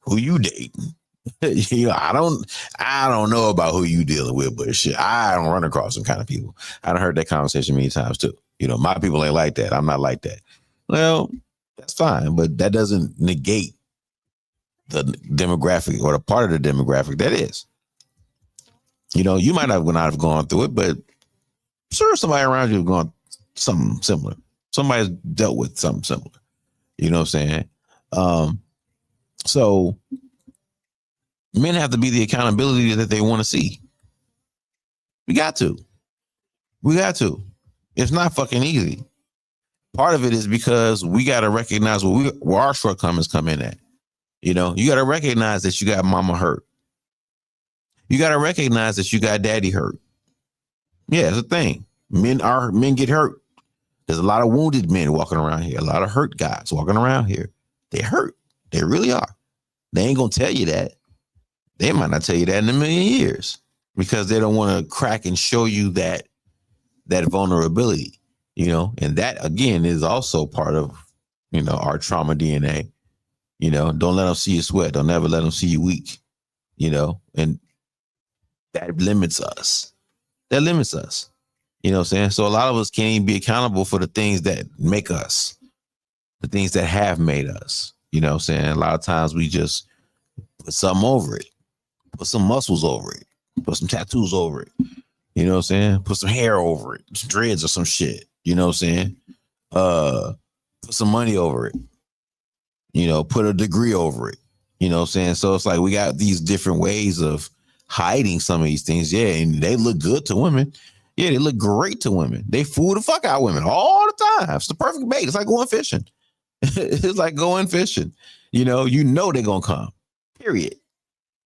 who you dating? You know, I don't know about who you dealing with, but shit, I don't run across some kind of people. I done heard that conversation many times too. You know, my people ain't like that. I'm not like that. Well, that's fine, but that doesn't negate the demographic or the part of the demographic that is. You know, you might not have gone through it, but sure, somebody around you has gone something similar. Somebody's dealt with something similar. You know what I'm saying? So men have to be the accountability that they want to see. We got to. It's not fucking easy. Part of it is because we got to recognize where our shortcomings come in at. You know, you got to recognize that you got mama hurt. You got to recognize that you got daddy hurt. Yeah, it's a thing. Men get hurt. There's a lot of wounded men walking around here. A lot of hurt guys walking around here. They hurt. They really are. They ain't going to tell you that. They might not tell you that in a million years. because they don't want to crack and show you that vulnerability, and that again is also part of, our trauma DNA. Don't let them see you sweat. Don't ever let them see you weak, and that limits us. You know what I'm saying? So a lot of us can't even be accountable for the things that make us, the things that have made us. You know what I'm saying? A lot of times we just put something over it, put some muscles over it, put some tattoos over it. You know what I'm saying? Put some hair over it, some dreads or some shit. You know what I'm saying? Put some money over it. Put a degree over it. You know what I'm saying? So it's like we got these different ways of hiding some of these things. Yeah, and they look good to women. Yeah, they look great to women. They fool the fuck out of women all the time. It's the perfect bait. It's like going fishing. It's like going fishing. They're gonna come. Period.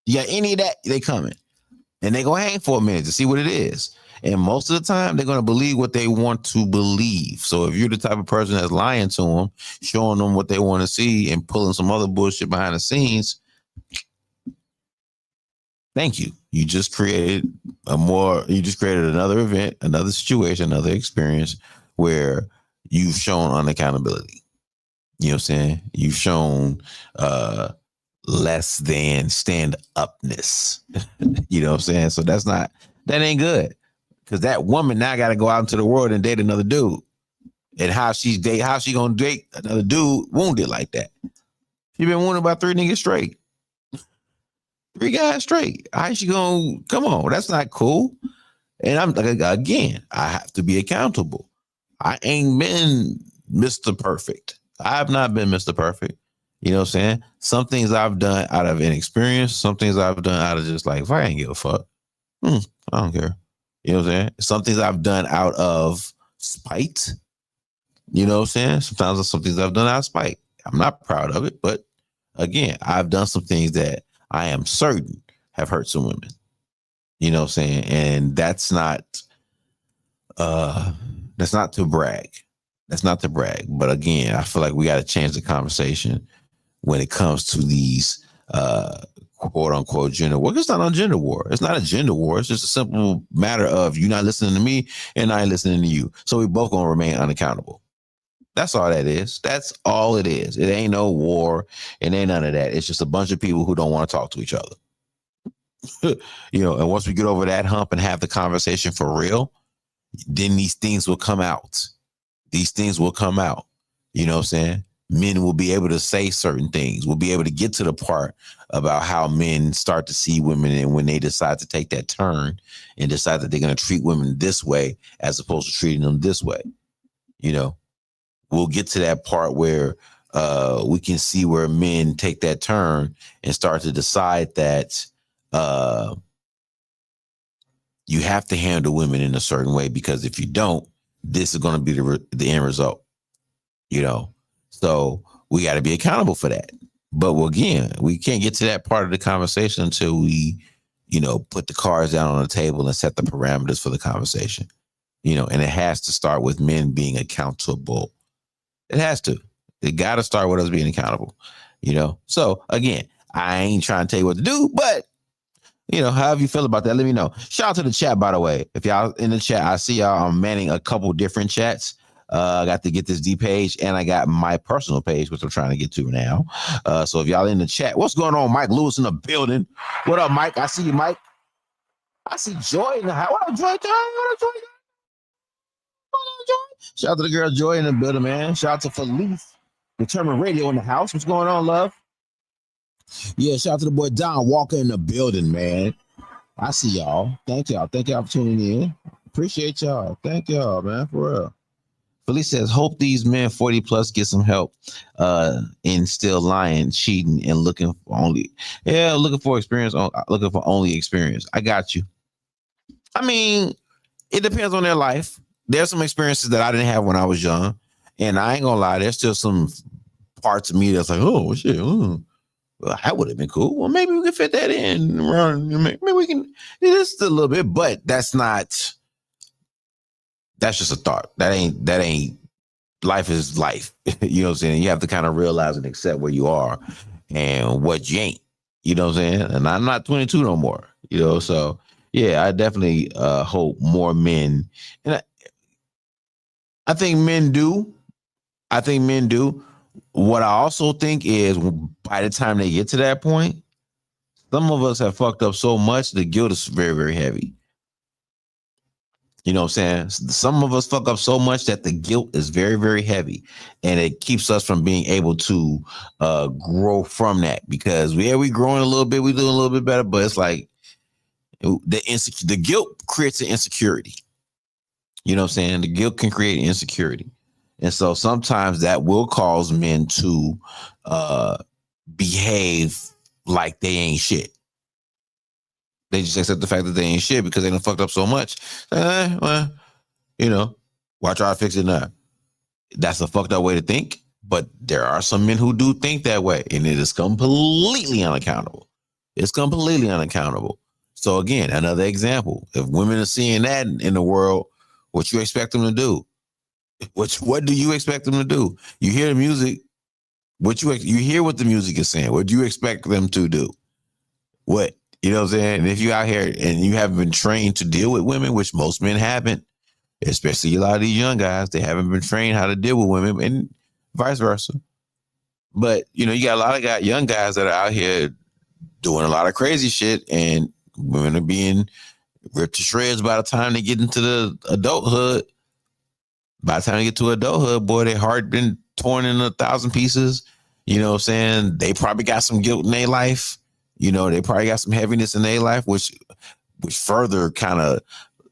You got any of that, they coming. And they're going to hang for a minute to see what it is. And most of the time, they're going to believe what they want to believe. So if you're the type of person that's lying to them, showing them what they want to see and pulling some other bullshit behind the scenes, thank you. You just created another event, another situation, another experience where you've shown unaccountability. You know what I'm saying? You've shown less than stand upness. You know what I'm saying? So that ain't good. Because that woman now got to go out into the world and date another dude. And how she gonna date another dude wounded like that? She been wounded by 3 niggas straight. 3 guys straight. How she gonna come on? That's not cool. And I'm like, again, I have to be accountable. I ain't been Mr. Perfect. I have not been Mr. Perfect. You know what I'm saying? Some things I've done out of inexperience. Some things I've done out of just like, if I ain't give a fuck, I don't care. You know what I'm saying? Some things I've done out of spite. You know what I'm saying? Sometimes some things I've done out of spite. I'm not proud of it, but again, I've done some things that I am certain have hurt some women. You know what I'm saying? And that's not to brag. That's not to brag. But again, I feel like we got to change the conversation when it comes to these quote unquote gender war. It's not a gender war. It's not a gender war. It's just a simple matter of you not listening to me and I ain't listening to you. So we both gonna remain unaccountable. That's all that is. That's all it is. It ain't no war. It ain't none of that. It's just a bunch of people who don't want to talk to each other. And once we get over that hump and have the conversation for real, then these things will come out. These things will come out. You know what I'm saying? Men will be able to say certain things. We'll be able to get to the part about how men start to see women and when they decide to take that turn and decide that they're going to treat women this way as opposed to treating them this way. We'll get to that part where we can see where men take that turn and start to decide that you have to handle women in a certain way, because if you don't, this is going to be the end result. So we got to be accountable for that. But again, we can't get to that part of the conversation until we, put the cards down on the table and set the parameters for the conversation. And it has to start with men being accountable. It has to. It got to start with us being accountable. So again, I ain't trying to tell you what to do, but however you feel about that, let me know. Shout out to the chat, by the way. If y'all in the chat, I see y'all. I'm manning a couple different chats. I got to GetThisD page, and I got my personal page, which I'm trying to get to now. So if y'all in the chat, what's going on? Mike Lewis in the building. What up, Mike? I see you, Mike. I see Joy in the house. What up, Joy? What up, Joy? Shout out to the girl Joy in the building, man. Shout out to Felice, Determined Radio in the house. What's going on, love? Yeah, shout out to the boy Don Walker in the building, man. I see y'all. Thank y'all. Thank y'all for tuning in. Appreciate y'all. Thank y'all, man, for real. Felice says, hope these men 40 plus get some help in still lying, cheating, and looking for experience, looking for only experience. I got you. I mean, it depends on their life. There's some experiences that I didn't have when I was young, and I ain't gonna lie, there's still some parts of me that's like, oh shit, well, that would have been cool. Well, maybe we can fit that in. Maybe we can just a little bit, but that's just a thought. That ain't life is life. You know what I'm saying? You have to kind of realize and accept where you are and what you ain't. You know what I'm saying? And I'm not 22 no more. So
yeah, I definitely hope more men, and I think men do. I think men do. What I also think is by the time they get to that point, some of us have fucked up so much the guilt is very, very heavy. You know what I'm saying? Some of us fuck up so much that the guilt is very, very heavy. And it keeps us from being able to grow from that. Because we growing a little bit, we doing a little bit better, but it's like the guilt creates an insecurity. You know what I'm saying? The guilt can create insecurity. And so sometimes that will cause men to behave like they ain't shit. They just accept the fact that they ain't shit because they done fucked up so much. Well, you know, why try to fix it now? That's a fucked up way to think. But there are some men who do think that way, and it is completely unaccountable. It's completely unaccountable. So again, another example. If women are seeing that in the world, what you expect them to do? What do you expect them to do? You hear the music. You hear what the music is saying. What do you expect them to do? What? You know what I'm saying? And if you out here and you haven't been trained to deal with women, which most men haven't, especially a lot of these young guys, they haven't been trained how to deal with women and vice versa. But, you know, you got a lot of young guys that are out here doing a lot of crazy shit, and women are being ripped to shreds by the time they get into the adulthood. By the time they get to adulthood, boy, their heart been torn in 1,000 pieces. You know what I'm saying? They probably got some guilt in their life. You know, they probably got some heaviness in their life, which further kind of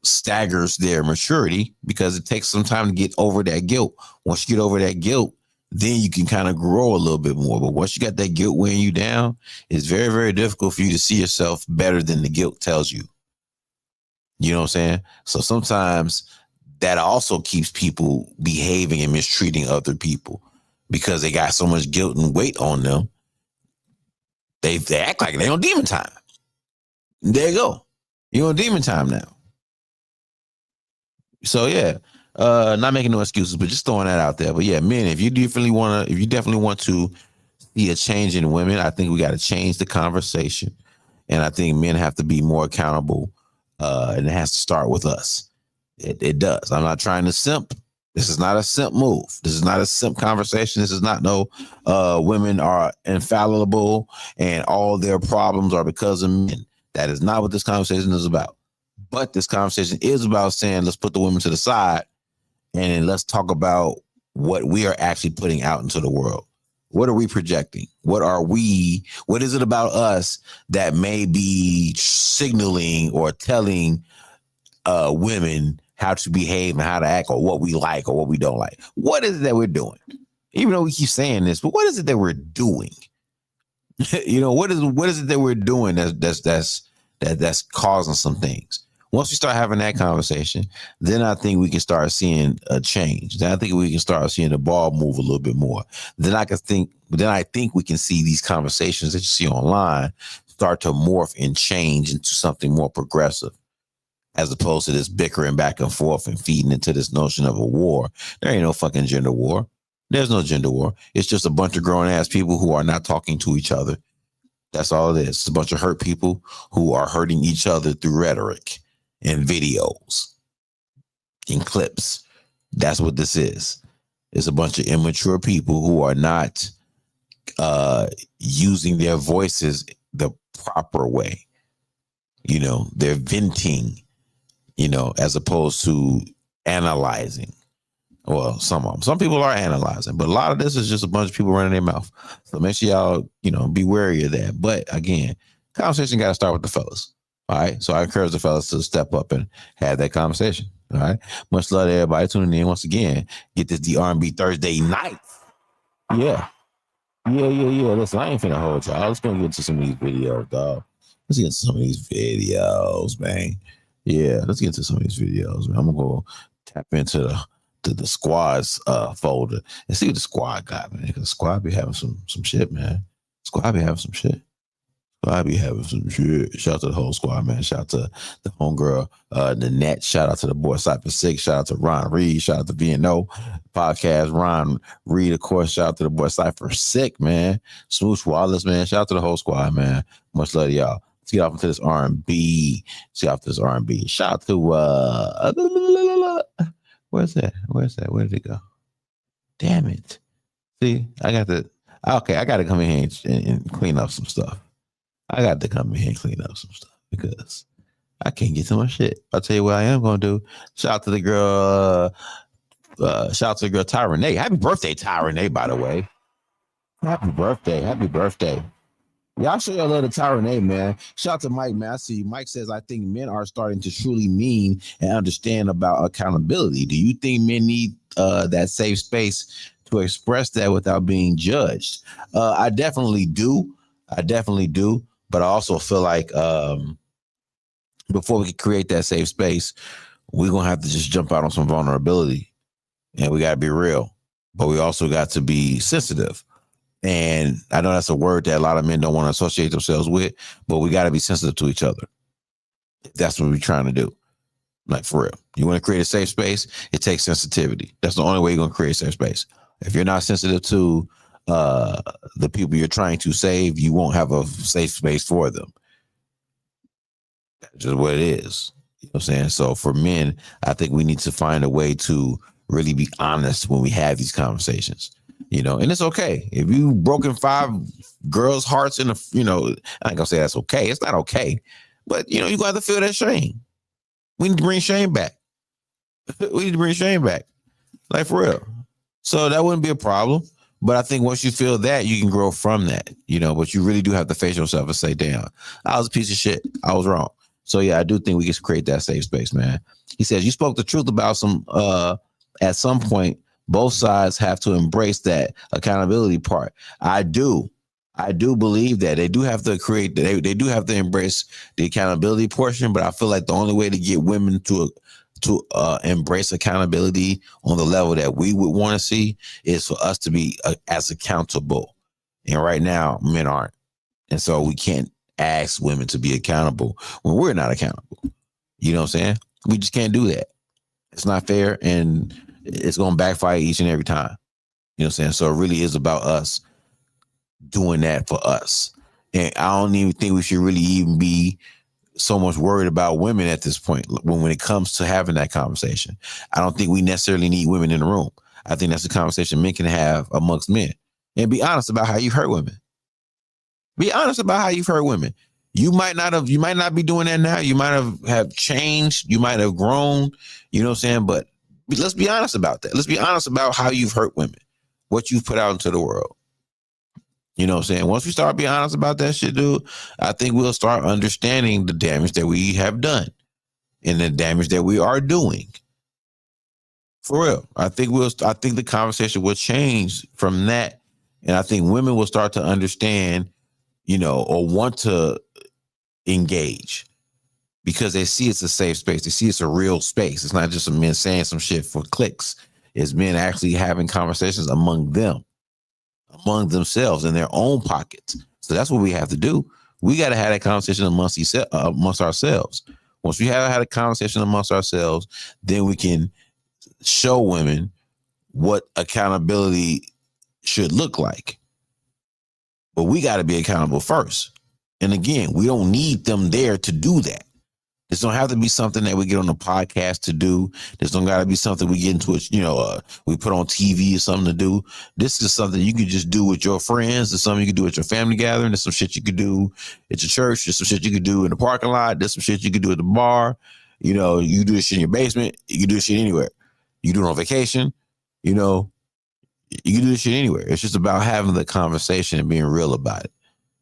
staggers their maturity because it takes some time to get over that guilt. Once you get over that guilt, then you can kind of grow a little bit more. But once you got that guilt weighing you down, it's very, very difficult for you to see yourself better than the guilt tells you. You know what I'm saying? So sometimes that also keeps people behaving and mistreating other people because they got so much guilt and weight on them. They act like they on demon time. There you go. You're on demon time now. So yeah, not making no excuses, but just throwing that out there. But yeah, men, if you definitely want to see a change in women, I think we got to change the conversation, and I think men have to be more accountable, and it has to start with us. It does. I'm not trying to simp. This is not a simp move. This is not a simp conversation. This is not no women are infallible and all their problems are because of men. That is not what this conversation is about. But this conversation is about saying, let's put the women to the side and let's talk about what we are actually putting out into the world. What are we projecting? What is it about us that may be signaling or telling women how to behave and how to act or what we like or what we don't like? What is it that we're doing? Even though we keep saying this, but what is it that we're doing? You know, what is it that we're doing that's causing some things? Once we start having that conversation, then I think we can start seeing a change. Then I think we can start seeing the ball move a little bit more. Then I think we can see these conversations that you see online start to morph and change into something more progressive, as opposed to this bickering back and forth and feeding into this notion of a war. There ain't no fucking gender war. There's no gender war. It's just a bunch of grown ass people who are not talking to each other. That's all it is. It's a bunch of hurt people who are hurting each other through rhetoric and videos and clips. That's what this is. It's a bunch of immature people who are not using their voices the proper way. You know, they're venting, you know, as opposed to analyzing. Well, some people are analyzing, but a lot of this is just a bunch of people running their mouth. So make sure y'all, you know, be wary of that. But again, conversation got to start with the fellas. All right. So I encourage the fellas to step up and have that conversation. All right. Much love to everybody tuning in once again. Get this the R&B Thursday night. Yeah. Listen, I ain't finna hold y'all. Let's go get into some of these videos, dog. Let's get into some of these videos, man. Yeah, let's get into some of these videos, man. I'm gonna go tap into the squad's folder and see what the squad got, man. Because the squad be having some shit, man. Squad be having some shit. Squad be having some shit. Shout out to the whole squad, man. Shout out to the homegirl, Nanette. Shout out to the boy Cypher 6. Shout out to Ron Reed. Shout out to VNO podcast. Ron Reed, of course. Shout out to the boy Cypher 6, man. Smoosh Wallace, man. Shout out to the whole squad, man. Much love to y'all. Let's get off into this R&B. Let's get off this R&B. Shout out to where's that? Where did it go? Damn it. See, I got to come in here and clean up some stuff. Because I can't get to my shit. I'll tell you what I am going to do. Shout out to the girl Ty-Renee. Happy birthday, Ty-Renee, by the way. Happy birthday. Y'all show your love to Ty-Renee, man. Shout out to Mike, man. I see you. Mike says, I think men are starting to truly mean and understand about accountability. Do you think men need that safe space to express that without being judged? I definitely do. But I also feel like before we can create that safe space, we're going to have to just jump out on some vulnerability. And we got to be real. But we also got to be sensitive. And I know that's a word that a lot of men don't want to associate themselves with, but we got to be sensitive to each other. That's what we're trying to do. Like, for real. You want to create a safe space, it takes sensitivity. That's the only way you're going to create a safe space. If you're not sensitive to the people you're trying to save, you won't have a safe space for them. That's just what it is. You know what I'm saying? So for men, I think we need to find a way to really be honest when we have these conversations. You know, and it's okay. If you broken 5 girls' hearts I ain't gonna say that's okay. It's not okay. But, you got to feel that shame. We need to bring shame back. Like, for real. So that wouldn't be a problem. But I think once you feel that, you can grow from that, but you really do have to face yourself and say, damn, I was a piece of shit. I was wrong. So, yeah, I do think we can create that safe space, man. He says, you spoke the truth about at some point, both sides have to embrace that accountability part. I do believe that they do have to they do have to embrace the accountability portion, but I feel like the only way to get women to embrace accountability on the level that we would want to see is for us to be as accountable. And right now, men aren't. And so we can't ask women to be accountable when we're not accountable. You know what I'm saying? We just can't do that. It's not fair, and it's going to backfire each and every time. You know what I'm saying? So it really is about us doing that for us. And I don't even think we should really even be so much worried about women at this point when it comes to having that conversation. I don't think we necessarily need women in the room. I think that's a conversation men can have amongst men. And be honest about how you've hurt women. Be honest about how you've hurt women. You might not be doing that now. You might have changed. You might have grown. You know what I'm saying? But let's be honest about that. Let's be honest about how you've hurt women, what you've put out into the world. You know what I'm saying? Once we start being honest about that shit, dude, I think we'll start understanding the damage that we have done and the damage that we are doing. For real. I think the conversation will change from that. And I think women will start to understand, or want to engage because they see it's a safe space. They see it's a real space. It's not just some men saying some shit for clicks. It's men actually having conversations among themselves in their own pockets. So that's what we have to do. We got to have that conversation amongst ourselves. Once we have had a conversation amongst ourselves, then we can show women what accountability should look like. But we got to be accountable first. And again, we don't need them there to do that. This don't have to be something that we get on the podcast to do. This don't got to be something we get into, we put on TV or something to do. This is something you can just do with your friends. There's something you can do at your family gathering. There's some shit you could do at your church. There's some shit you could do in the parking lot. There's some shit you could do at the bar. You do this shit in your basement. You can do this shit anywhere. You do it on vacation. You can do this shit anywhere. It's just about having the conversation and being real about it.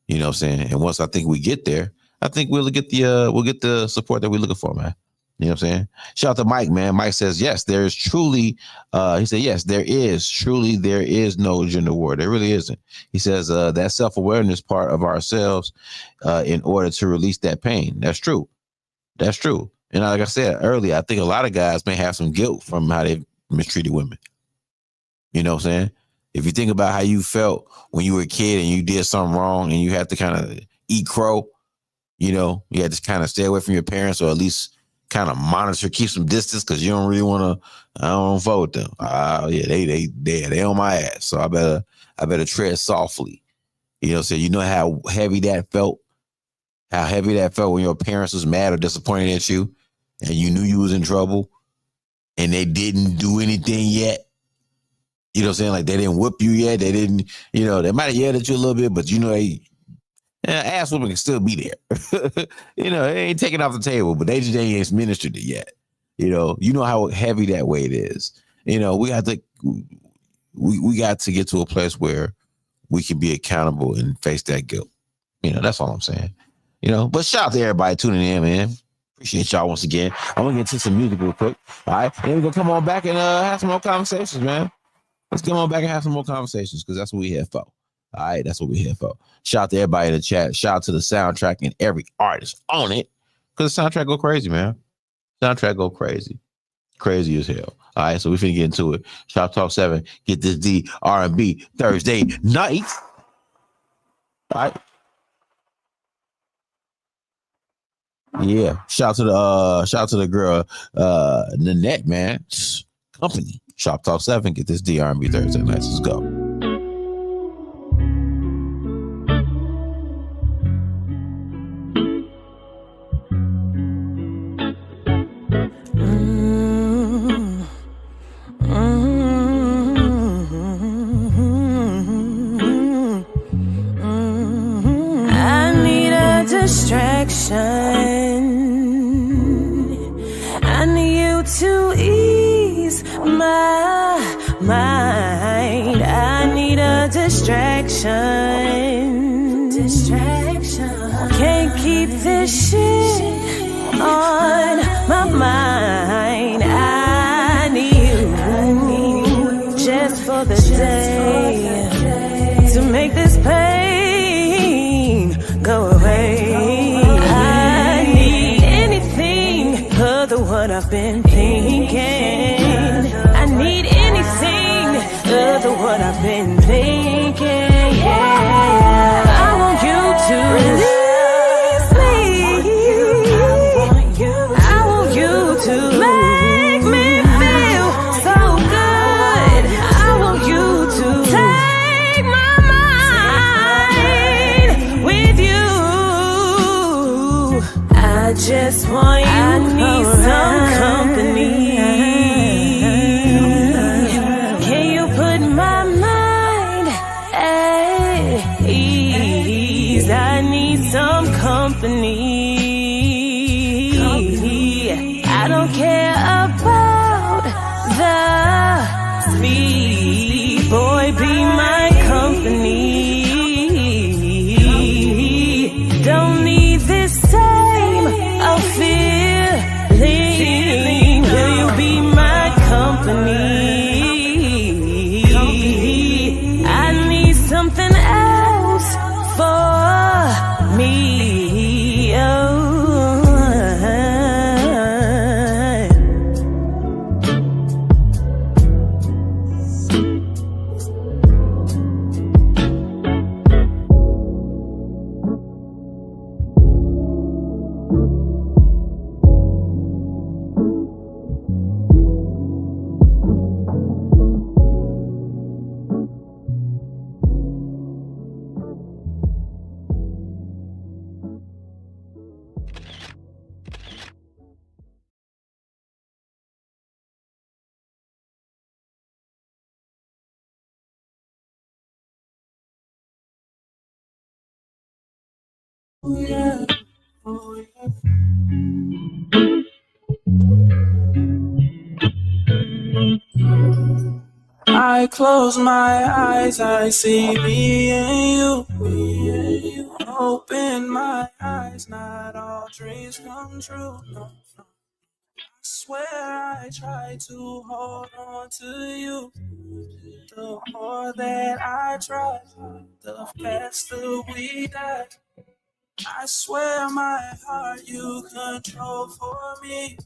You know what I'm saying? And once I think we get there, I think we'll get the support that we're looking for, man. You know what I'm saying? Shout out to Mike, man. Mike says, yes, there is truly, he said, yes, there is no gender war. There really isn't. He says that self-awareness part of ourselves in order to release that pain. That's true. And like I said earlier, I think a lot of guys may have some guilt from how they've mistreated women. You know what I'm saying? If you think about how you felt when you were a kid and you did something wrong and you had to kind of eat crow, you had to kind of stay away from your parents or at least kind of monitor, keep some distance because you don't really want to, I don't vote with them. Yeah, they on my ass. So I better tread softly. You know what I'm saying? You know how heavy that felt? How heavy that felt when your parents was mad or disappointed at you and you knew you was in trouble and they didn't do anything yet. You know what I'm saying? Like they didn't whip you yet. They didn't, they might have yelled at you a little bit, but ass whooping can still be there. It ain't taken off the table, but they just ain't administered it yet. You know how heavy that weight is. We got to get to a place where we can be accountable and face that guilt. That's all I'm saying. But shout out to everybody tuning in, man. Appreciate y'all once again. I'm gonna get into some music real quick. All right, and we're gonna come on back and have some more conversations, man. Let's come on back and have some more conversations because that's what we here for. All right, that's what we here for. Shout out to everybody in the chat. Shout out to the soundtrack and every artist on it because the soundtrack go crazy, man. Soundtrack go crazy. Crazy as hell. All right, so we finna get into it. Shop Talk 7, GetThisD, R&B 3Rzday night. All right. Yeah. Shout out to the girl, Nanette, man. Company. Shop Talk 7, GetThisD, R&B 3Rzday night. Let's go.
I need you to ease my mind. I need a distraction. Can't keep this shit on my mind. I need you just for the day to make this pain go away. What I've been thinking, I need anything other what I've been thinking. Yeah. I want you to release me. I want you to make me feel so good. I want you to take my mind with you. I just want you. I need some company. Can you put my mind at ease? I need some company. I don't care about the speed. Boy, be my company. Don't need this same feeling. Will you be my company? I need something else for me. Oh. Oh yeah, oh yeah. I close my eyes, I see me and you. Open my eyes, not all dreams come true. No. I swear I try to hold on to you. The more that I try, the faster we die. I swear my heart you control for me.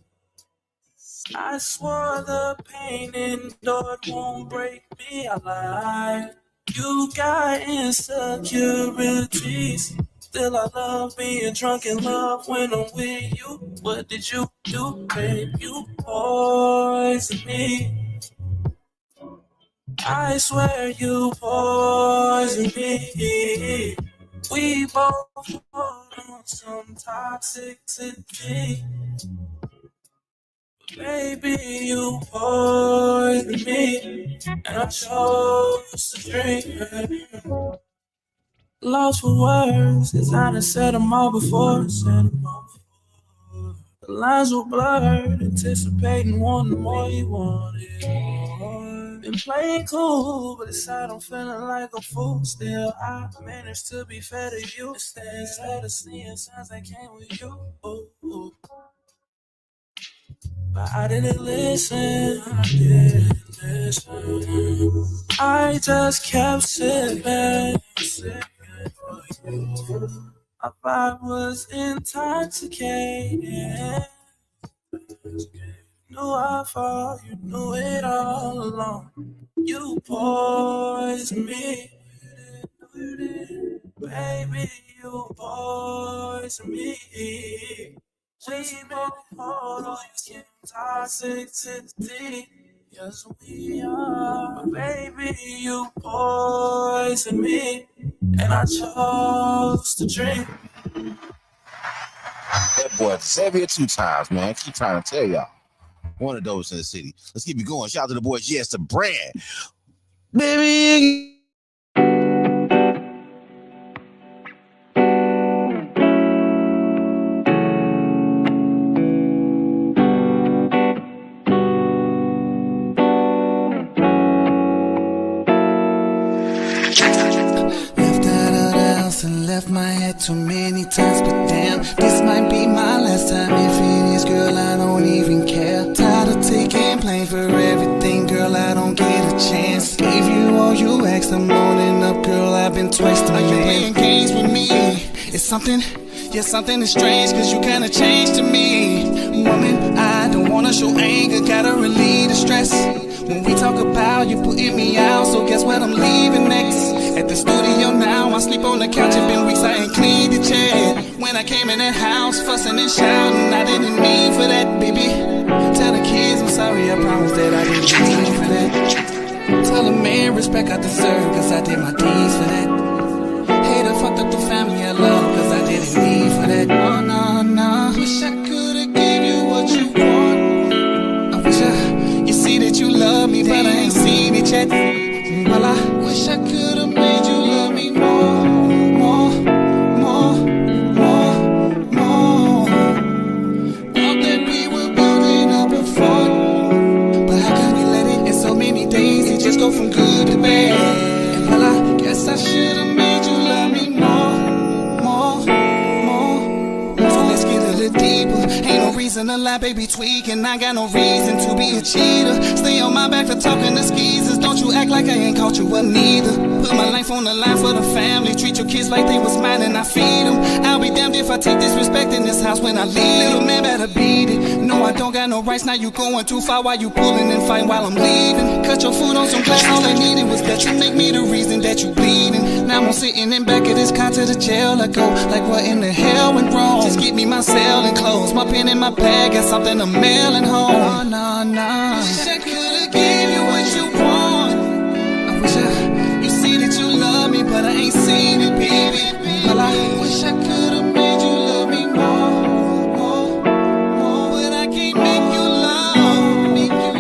I swore the pain endured won't break me. I lied. You got insecurities. Still I love being drunk in love when I'm with you. What did you do, babe? You poisoned me. I swear you poisoned me. We both on some toxicity. Baby, you poisoned me, and I chose to drink. Lost for words, cause I done said them all before. The lines were blurred, anticipating wanting more, you wanted more. Been playing cool, but inside I'm feeling like a fool. Still, I managed to be fair to you. Instead of seeing signs that came with you. Ooh, ooh. But I didn't listen, I just kept sipping for you. My vibe was intoxicated. Knew I fall, you knew it all along. You poisoned me, baby, you poisoned me. We both hold on your toxicity. Yes, we are. Baby, you poisoned me, and I chose to drink.
That boy Xavier 2 times, man. I keep trying to tell y'all. One of those in the city. Let's keep it going. Shout out to the boys. Yes, the brand. Baby.
And left my head too many times, but damn, this might be my last time. If it is, girl, I don't even care. Tired of taking blame for everything, girl, I don't get a chance. Gave you all you asked, I'm loading up, girl, I've been twice the man. Are you playing games with me? It's something, yeah, something is strange, cause you kinda changed to me. Woman, I don't wanna show anger, gotta relieve the stress. When we talk about you putting me out, so guess what I'm leaving next? At the studio now, I sleep on the couch, it's been weeks, I ain't cleaned the chair. When I came in that house, fussing and shouting, I didn't mean for that, baby. Tell the kids I'm sorry, I promise that I didn't mean for that. Tell a man respect I deserve, cause I did my deeds for that. Hate I fucked up the family I love, cause I didn't need for that. Oh, no, no. Wish I could've gave you what you want. I wish you see that you love me, but I ain't seen it yet. Well, I wish I could've made you love me more, more, more, more, more. Thought that we were building up a fort, but how could we let it in so many days? It just go from good to bad. And well, I guess I should've made you love me more, more, more. So let's get a little deeper. Ain't no reason to lie, baby, tweaking. I got no reason to be a cheater. Stay on my back for talking to skeezers. Don't you act like I ain't caught you up neither. Put my life on the line for the family. Treat your kids like they was mine and I feed them. I'll be damned if I take disrespect in this house when I leave. Little man better beat it. No, I don't got no rights. Now you going too far while you pulling and fighting while I'm leaving. Cut your foot on some glass. All I needed was that you make me the reason that you bleeding. Now I'm sitting in back of this car to the jail. I go like what in the hell went wrong? Just get me my cell and clothes. My pen in my bag. Got something I'm mailing home. Oh, no, no. Wish I could've gave you what you want. I wish you see that you love me, but I ain't seen it, baby. Well, I wish I could've made you love me more, more, more. But I can't make you love,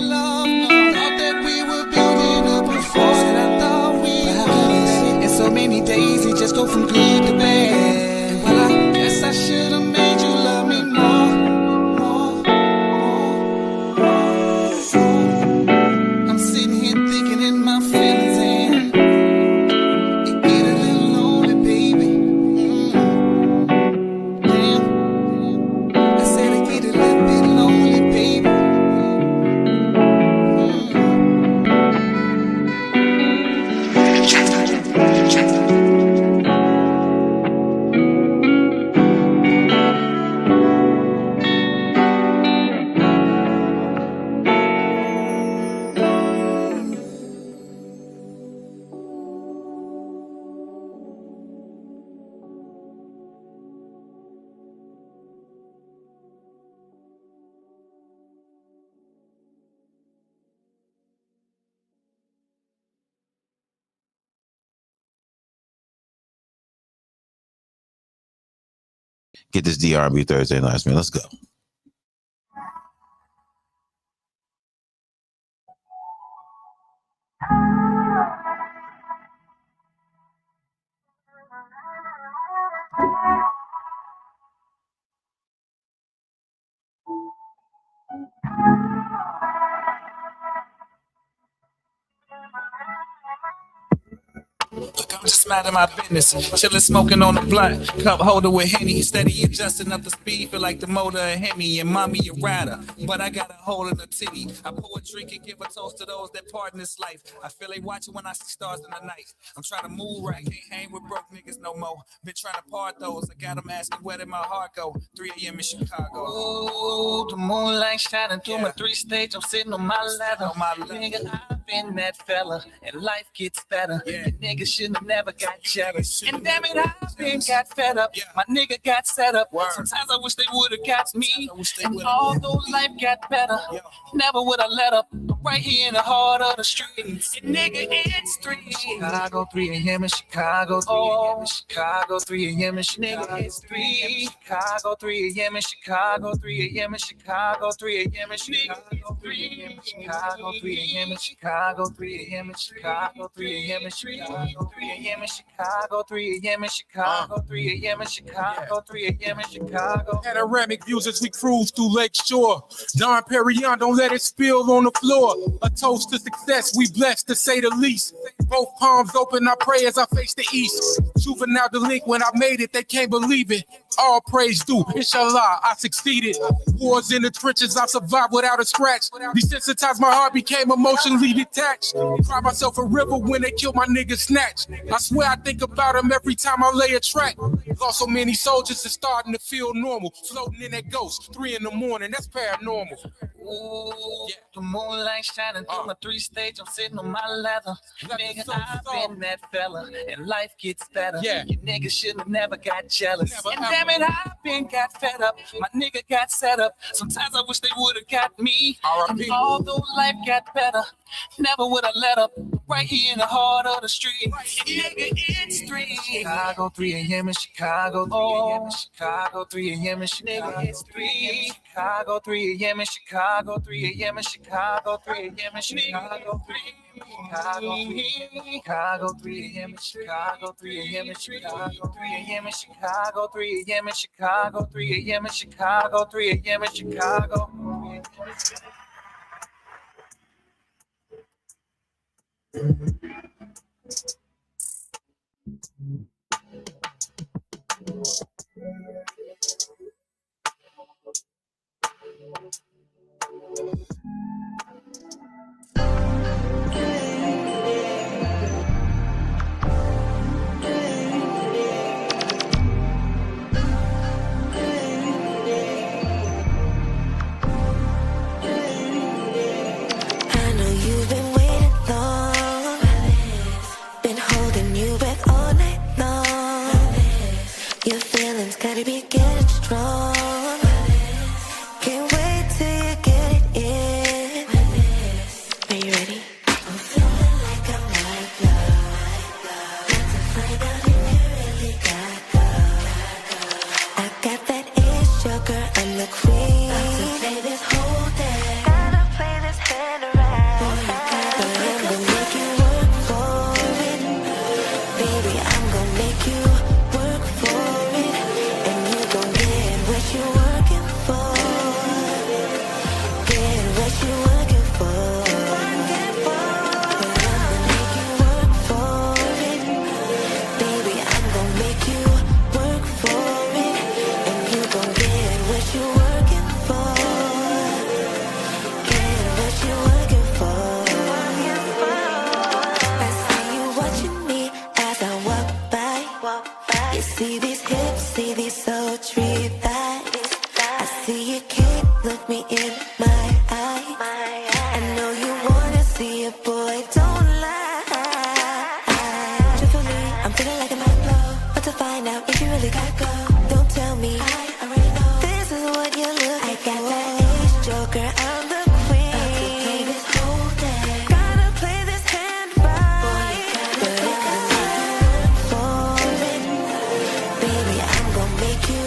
no. Thought that we were building up a fort. Said I thought we would. In so many days, it just go from good to bad. Well, I guess I should've made you love me more. I'm sitting here thinking in my feelings and it get a little lonely, baby. Damn, I said it get a little bit lonely, baby.
Get this D R&B Thursday nights, man. Let's go.
I'm just minding my business, chillin' smoking on the blunt, cup holder with Henny, steady adjusting up the speed, feel like the motor of Hemi, and mommy a rider, but I got a hole in the titty. I pour a drink and give a toast to those that part in this life. I feel they watching when I see stars in the night. I'm trying to move right, can't hang with broke niggas no more. Been trying to part those, I got them asking where did my heart go. 3 a.m. in Chicago. Ooh, the moonlight shining through my 3 stage. I'm sitting on my ladder. Nigga, I've been that fella, and life gets better. Yeah. Niggas shouldn't have never got jealous. And damn it, I've been got fed up. My nigga got set up. Sometimes I wish they would've got me. And although life got better, never would I let up. I'm right here in the heart of the streets. And nigga, it's 3 Chicago, 3 a.m. in Chicago, 3 a.m. in Chicago, 3 a.m. in Chicago. It's 3 Chicago, 3 a.m. in Chicago, 3 a.m. in Chicago, 3 a.m. in Chicago, 3 a.m. in Chicago, 3 a.m. in Chicago, 3 a.m. in Chicago, 3 a.m. in Chicago, 3 a.m. in Chicago, 3 a.m. in Chicago, 3 a.m. in Chicago, 3 a.m. in Chicago.
Panoramic views as we cruise through Lake Shore. Don Perignon, don't let it spill on the floor. A toast to success, we blessed to say the least. Both palms open, I pray as I face the east. Juvenile delinquent, I made it, they can't believe it. All praise due, inshallah, I succeeded. Wars in the trenches, I survived without a scratch. Desensitized, my heart became emotionally detached. Cry myself a river when they killed my nigga Snatch. I swear I think about him every time I lay a track. Lost so many soldiers, it's starting to feel normal. Floating in that ghost, 3 in the morning, that's paranormal.
Ooh, the moonlight shining through my 3 stage. I'm sitting on my leather. Nigga, I've been that fella, and life gets better. You niggas shouldn't have never got jealous. And damn it, I've been got fed up. My nigga got set up. Sometimes I wish they would've got me. And although life got better, never would I let up. Right here in the heart of the street. Nigga, it's 3 Chicago, 3 a.m. in Chicago, 3 a.m. in Chicago, 3 a.m. in Chicago. It's 3 Chicago, 3 a.m. in Chicago, 3 a.m. in Chicago, 3 a.m. in Chicago, 3 Chicago, 3 a.m. in Chicago, 3 a.m. in Chicago, 3 a.m. in Chicago, 3 a.m. in Chicago, 3 a.m. in Chicago, 3 a.m. in Chicago.
Gotta be getting strong. Can't wait till you get it in. Are you ready? I'm feeling like I'm like love. Want to find out if you really got love. I got that ace joker, I'm the queen. About to play this whole day. Gotta play this hand around. But I'm gonna make you work for it. Baby, I'm gonna make you work for it. What you working for? Get what you working for. But I'm gonna make you work for it. Baby, I'm gonna make you work for it. And you gon' get what you working for. Get what you working for. I see you watching me as I walk by. You see these hips, see these soul tree thighs. I see you can't look me in my eye. I know you wanna see it, boy, don't lie. Truthfully, I'm feeling like I might blow, but to find out if you really gotta go, don't tell me. I already know this is what you're looking for. I got that ace joker, I'm the queen. About to play this whole day. Gotta play this hand right. But I'm gonna work for it. Baby, I'm gonna make you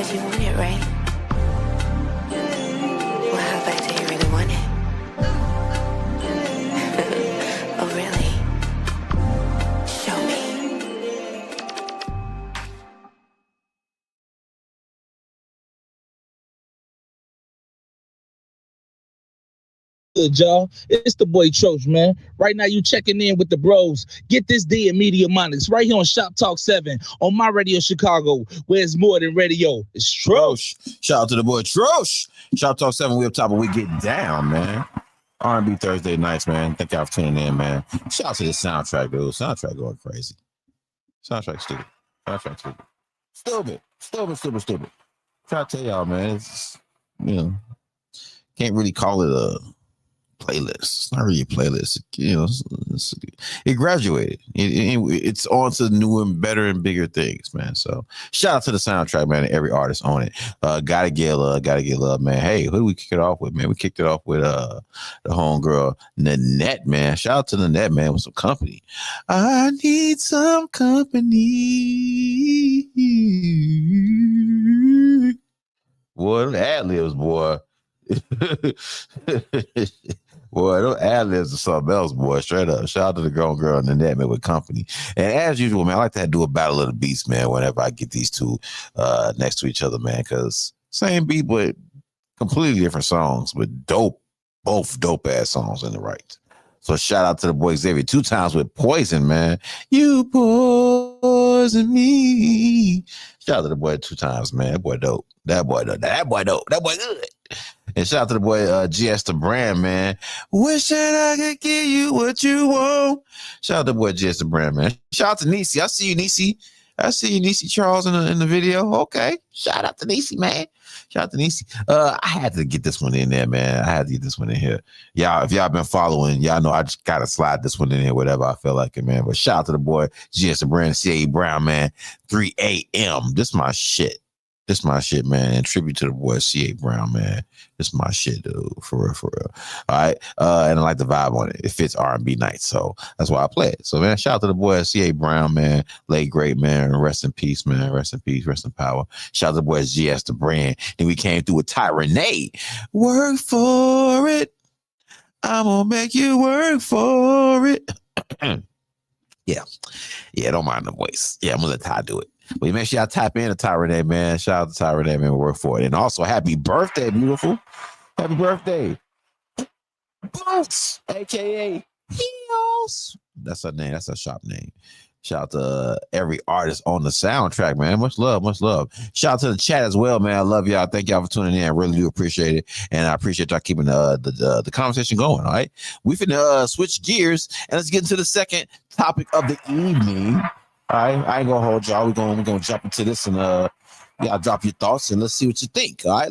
'cause you want it, right? Well, how bad do you really want it? Oh, really? Show me.
Good, y'all. It's the boy Troach, man. Right now, you checking in with the bros. Get this D and Media Monitors right here on Shop Talk 7 on my radio Chicago, where it's more than radio. It's Troach.
Shout out to the boy Troach. Shop Talk 7, we up top, and we get down, man. R&B 3Rzday nights, man. Thank y'all for tuning in, man. Shout out to the soundtrack, dude. Soundtrack going crazy. Soundtrack stupid. Soundtrack stupid. Stupid. Try to tell y'all, man. It's, can't really call it a playlist. It's not really a playlist. It graduated. It's on to new and better and bigger things, man. So shout out to the soundtrack, man, and every artist on it. Gotta get love, man. Hey, who do we kick it off with, man? We kicked it off with the homegirl Nanette, man. Shout out to Nanette, man, with some company. I need some company. Boy, them ad-libs, boy. Boy, those ad-libs are something else, boy. Straight up. Shout out to the girl Nanette, man, with company. And as usual, man, I like to do a battle of the beats, man, whenever I get these two next to each other, man, because same beat, but completely different songs, but both dope ass songs in the right. So shout out to the boy Xavier 2 times with Poison, man. You poison me. Shout out to the boy 2 times, man. That boy dope. That boy dope. That boy good. And shout out to the boy GS the brand, man. Wishing I could give you what you want. Shout out to the boy GS the brand, man. Shout out to Niecy. I see you, Niecy Charles in the video. Okay. Shout out to Niecy, man. Shout out to Niecy. I had to get this one in there, man. I had to get this one in here. Y'all, if y'all been following, y'all know I just gotta slide this one in here, whatever I feel like it, man. But shout out to the boy GS the brand, C.A. Brown, man. 3 a.m. This my shit. This my shit, man. And tribute to the boy C.A. Brown, man. This my shit, dude. For real. All right. And I like the vibe on it. It fits R&B nights. So that's why I play it. So, man, shout out to the boy C.A. Brown, man. Late great, man. Rest in peace, man. Rest in peace. Rest in power. Shout out to the boy GS the brand. And we came through with Tyrone. Work for it. I'm gonna make you work for it. Yeah, don't mind the voice. Yeah, I'm gonna let Ty do it. But make sure y'all tap in to Tyrone, man. Shout out to Tyrone, man. Work for it. And also, happy birthday, beautiful. Happy birthday. Boots, a.k.a. Heels. That's her name. That's her shop name. Shout out to every artist on the soundtrack, man. Much love. Shout out to the chat as well, man. I love y'all. Thank y'all for tuning in. I really do appreciate it. And I appreciate y'all keeping the conversation going, all right? We finna switch gears, and let's get into the second topic of the evening. All right, I ain't gonna hold y'all. We're gonna jump into this and y'all drop your thoughts and let's see what you think. All right,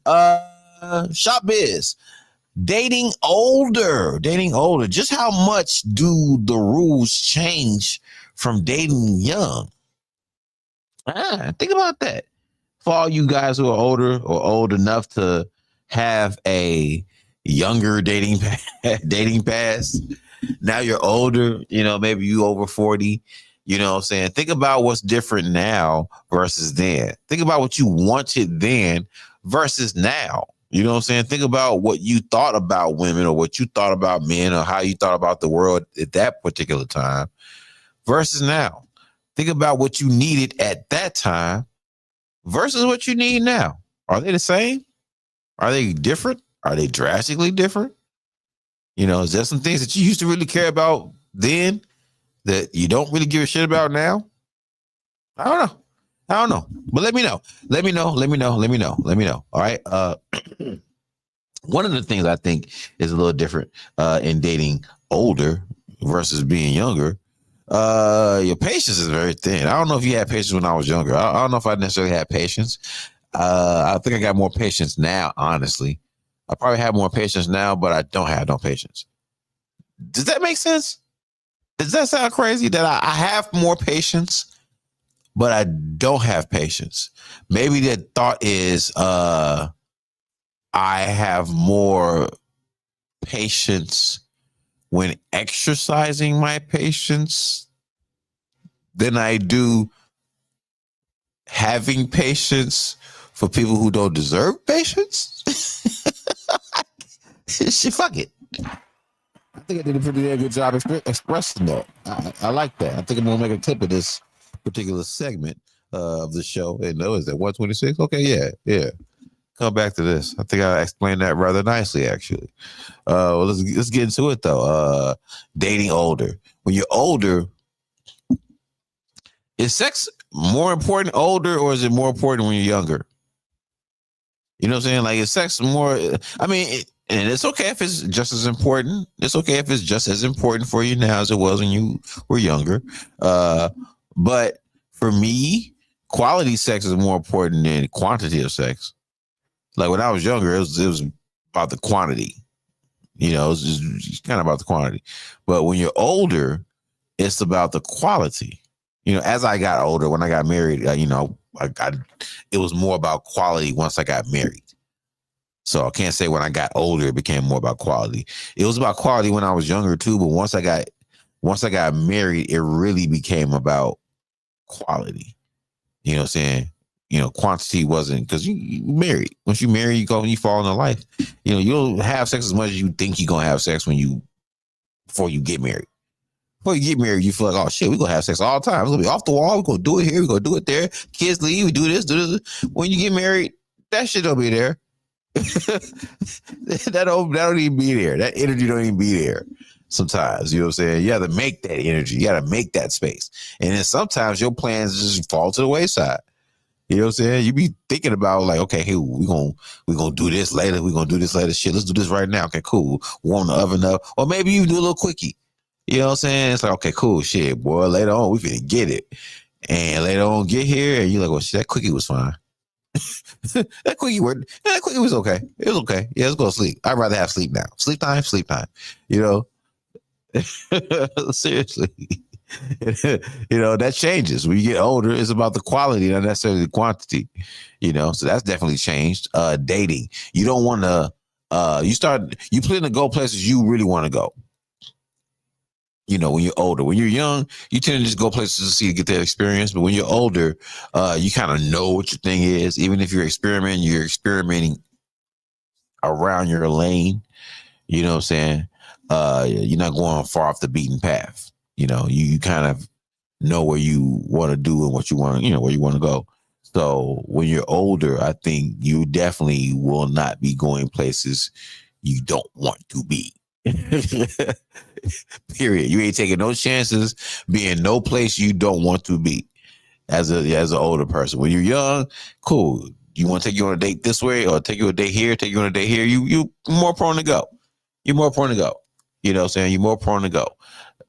all right. Shop biz. Dating older. Just how much do the rules change from dating young? Think about that. For all you guys who are older or old enough to have a younger dating past. Now you're older, maybe you over 40, you know what I'm saying? Think about what's different now versus then. Think about what you wanted then versus now. You know what I'm saying? Think about what you thought about women or what you thought about men or how you thought about the world at that particular time versus now. Think about what you needed at that time versus what you need now. Are they the same? Are they different? Are they drastically different? Is there some things that you used to really care about then that you don't really give a shit about now? I don't know. But let me know. All right. One of the things I think is a little different in dating older versus being younger, your patience is very thin. I don't know if you had patience when I was younger. I don't know if I necessarily had patience. I think I got more patience now, honestly. I probably have more patience now, but I don't have no patience. Does that make sense? Does that sound crazy that I have more patience, but I don't have patience? Maybe the thought is I have more patience when exercising my patience than I do having patience for people who don't deserve patience. Shit, fuck it. I think I did a pretty damn good job expressing that. I like that. I think I'm gonna make a clip of this particular segment of the show. And no, is that 126? Okay, yeah. Come back to this. I think I explained that rather nicely, actually. Well, let's get into it though. Dating older. When you're older, is sex more important older, or is it more important when you're younger? You know what I'm saying? Like, is sex more? I mean, and it's okay if it's just as important. It's okay if it's just as important for you now as it was when you were younger. But for me, quality sex is more important than quantity of sex. Like when I was younger, it was about the quantity. You know, it's just kind of about the quantity. But when you're older, it's about the quality. You know, as I got older, when I got married, it was more about quality once I got married. So I can't say when I got older, it became more about quality. It was about quality when I was younger too, but once I got married, it really became about quality. You know what I'm saying? You know, quantity wasn't, because you married. Once you marry, you go and you fall into life. You know, you'll have sex as much as you think you're gonna have sex before you get married. Before you get married, you feel like, oh shit, we're gonna have sex all the time. It's gonna be off the wall, we're gonna do it here, we're gonna do it there. Kids leave, we do this. When you get married, that shit don't be there. that don't even be there. That energy don't even be there sometimes. You know what I'm saying? You have to make that energy, you gotta make that space. And then sometimes your plans just fall to the wayside. You know what I'm saying? You be thinking about like, okay, hey, we're gonna do this later. We're gonna do this later. Shit, let's do this right now. Okay, cool. Warm the oven up. Or maybe you do a little quickie. You know what I'm saying? It's like, okay, cool, shit, boy. Later on, we finna get it. And later on, get here, and you're like, well, shit, that quickie was fine. That quickie worked. That quickie was okay. It was okay. Yeah, let's go to sleep. I'd rather have sleep now. Sleep time. You know? Seriously. You know, that changes. When you get older, it's about the quality, not necessarily the quantity. You know, so that's definitely changed. Dating. You don't want to, you plan to go places you really want to go. You know, when you're older. When you're young, you tend to just go places to get that experience. But when you're older, you kind of know what your thing is. Even if you're experimenting around your lane. You know what I'm saying? You're not going far off the beaten path. You know, you kind of know where you want to do and what you want, where you want to go. So when you're older, I think you definitely will not be going places you don't want to be. Period. You ain't taking no chances being no place you don't want to be as an older person. When you're young, cool. You want to take you on a date this way or take you on a date here, take you on a date here. You more prone to go. You're more prone to go. You know what I'm saying? You're more prone to go.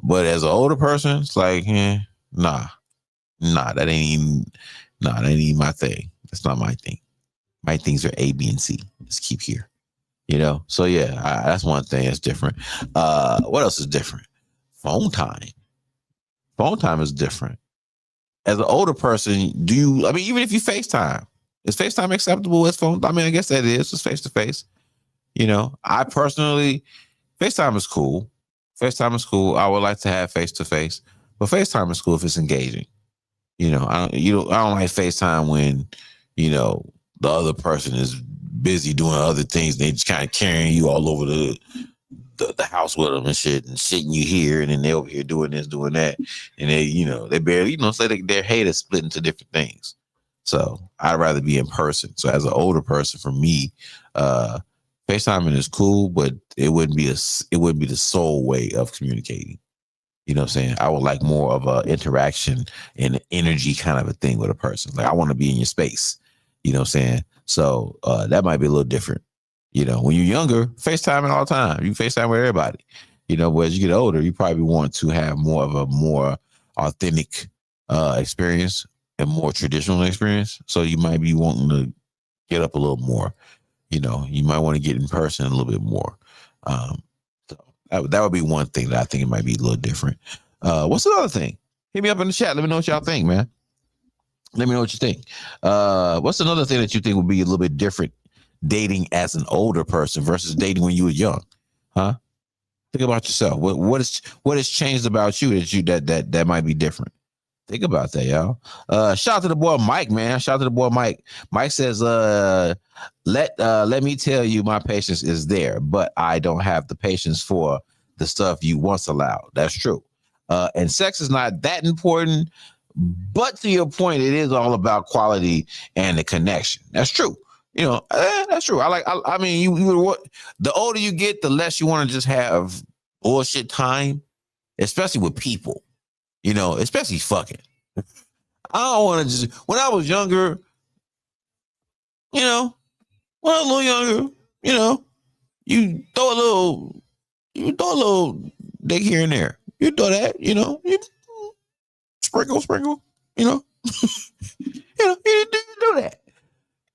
But as an older person, it's like, nah, that ain't even my thing. That's not my thing. My things are A, B, and C. Just keep here. You know? So yeah, that's one thing that's different. What else is different? Phone time. Phone time is different. As an older person, even if you FaceTime, is FaceTime acceptable as phone? I mean, I guess that is. It's face to face. You know, I personally, FaceTime is cool. FaceTime is cool. I would like to have face to face, but FaceTime is cool if it's engaging. You know, I don't like FaceTime when, the other person is busy doing other things. They just kind of carrying you all over the house with them and shit, and sitting you here, and then they over here doing this, doing that, and they barely, say their head is split into different things. So I'd rather be in person. So as an older person, for me, FaceTiming is cool, but it wouldn't be the sole way of communicating. You know what I'm saying? I would like more of a interaction and energy kind of a thing with a person. Like, I want to be in your space. You know what I'm saying? So that might be a little different. You know, when you're younger, FaceTiming all the time. You FaceTime with everybody. You know, but as you get older, you probably want to have more of a more authentic experience and more traditional experience. So you might be wanting to get up a little more. You know, you might want to get in person a little bit more. So that would be one thing that I think it might be a little different. What's another thing? Hit me up in the chat. Let me know what y'all think, man. Let me know what you think. What's another thing that you think would be a little bit different dating as an older person versus dating when you were young? Huh? Think about yourself. What has changed about you that might be different? Think about that, y'all. Shout out to the boy Mike, man. Shout out to the boy Mike. Mike says, let me tell you, my patience is there, but I don't have the patience for the stuff you once allowed. That's true. And sex is not that important, but to your point, it is all about quality and the connection. That's true. You know, that's true. I mean, you the older you get, the less you want to just have bullshit time, especially with people. You know, especially fucking. I don't want to just. When I was younger, you know, when I was a little younger, you know, you throw a little dick here and there. You throw that, you know, you sprinkle, you know, you do that.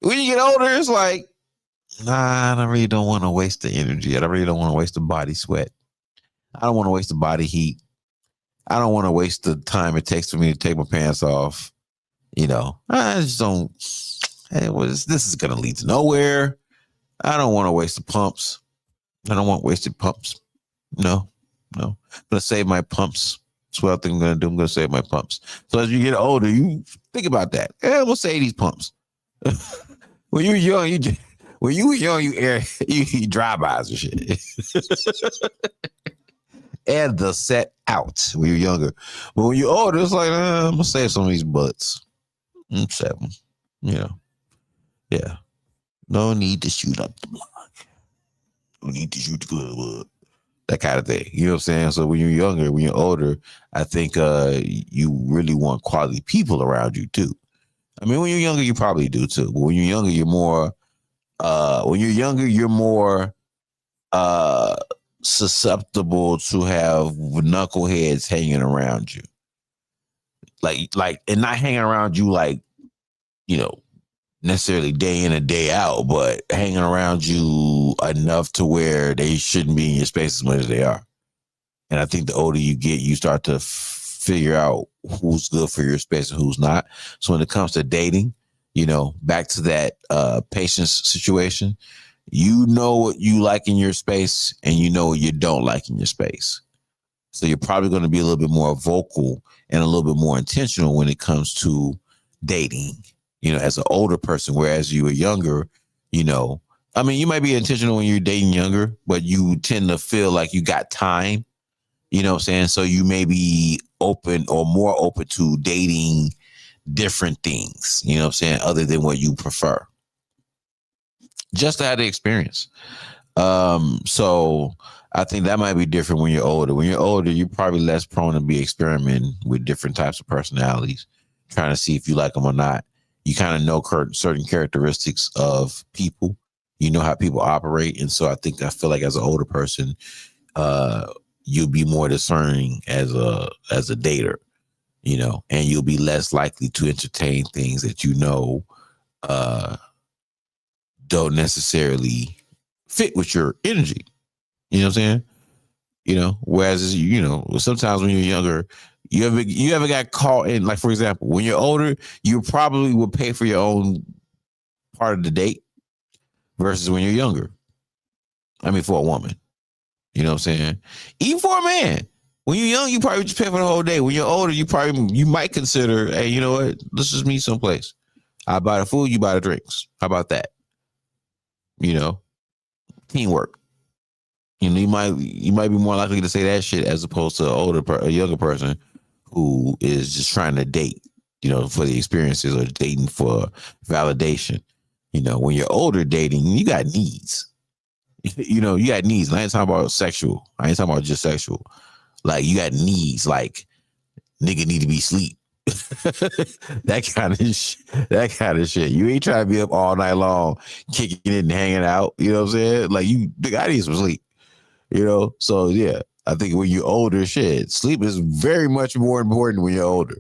When you get older, it's like, nah, I really don't want to waste the energy. I really don't want to waste the body sweat. I don't want to waste the body heat. I don't want to waste the time it takes for me to take my pants off. You know, I just don't. This is going to lead to nowhere. I don't want to waste the pumps. I don't want wasted pumps. No. I'm going to save my pumps. That's what I think I'm going to do. I'm going to save my pumps. So as you get older, you think about that. I'm going to save these pumps. When you were young, you drive-bys and shit. And the set out when you're younger. But when you're older, it's like, I'm going to save some of these butts. I'm 7. You know. Yeah. No need to shoot up the block. No need to shoot the club. That kind of thing. You know what I'm saying? So when you're younger, when you're older, I think you really want quality people around you too. I mean, when you're younger, you probably do too. But when you're younger, you're more susceptible to have knuckleheads hanging around you. Like, and not hanging around you like, you know, necessarily day in and day out, but hanging around you enough to where they shouldn't be in your space as much as they are. And I think the older you get, you start to figure out who's good for your space and who's not. So when it comes to dating, you know, back to that patience situation, you know what you like in your space and you know what you don't like in your space. So you're probably going to be a little bit more vocal and a little bit more intentional when it comes to dating, you know, as an older person, whereas you were younger, you know, I mean, you might be intentional when you're dating younger, but you tend to feel like you got time, you know what I'm saying? So you may be open or more open to dating different things, you know what I'm saying, other than what you prefer. Just to have the experience. So I think that might be different when you're older. When you're older, you're probably less prone to be experimenting with different types of personalities, trying to see if you like them or not. You kind of know certain characteristics of people. You know how people operate. And so I feel like as an older person, you'll be more discerning as a dater, you know, and you'll be less likely to entertain things that you know don't necessarily fit with your energy. You know what I'm saying? You know, whereas, you know, sometimes when you're younger, you ever got caught in, like, for example, when you're older, you probably will pay for your own part of the date versus when you're younger. I mean, for a woman, you know what I'm saying? Even for a man, when you're young, you probably just pay for the whole day. When you're older, you might consider, hey, you know what? Let's just meet someplace. I buy the food, you buy the drinks. How about that? You know, teamwork. You know, you might be more likely to say that shit as opposed to a younger person who is just trying to date, you know, for the experiences or dating for validation. You know, when you're older dating, you got needs. You know, you got needs. And I ain't talking about sexual. I ain't talking about just sexual. Like, you got needs. Like, nigga need to be asleep. that kind of shit. You ain't trying to be up all night long, kicking it and hanging out. You know what I'm saying? Like, I need some sleep. You know? So, yeah. I think when you're older, shit, sleep is very much more important when you're older.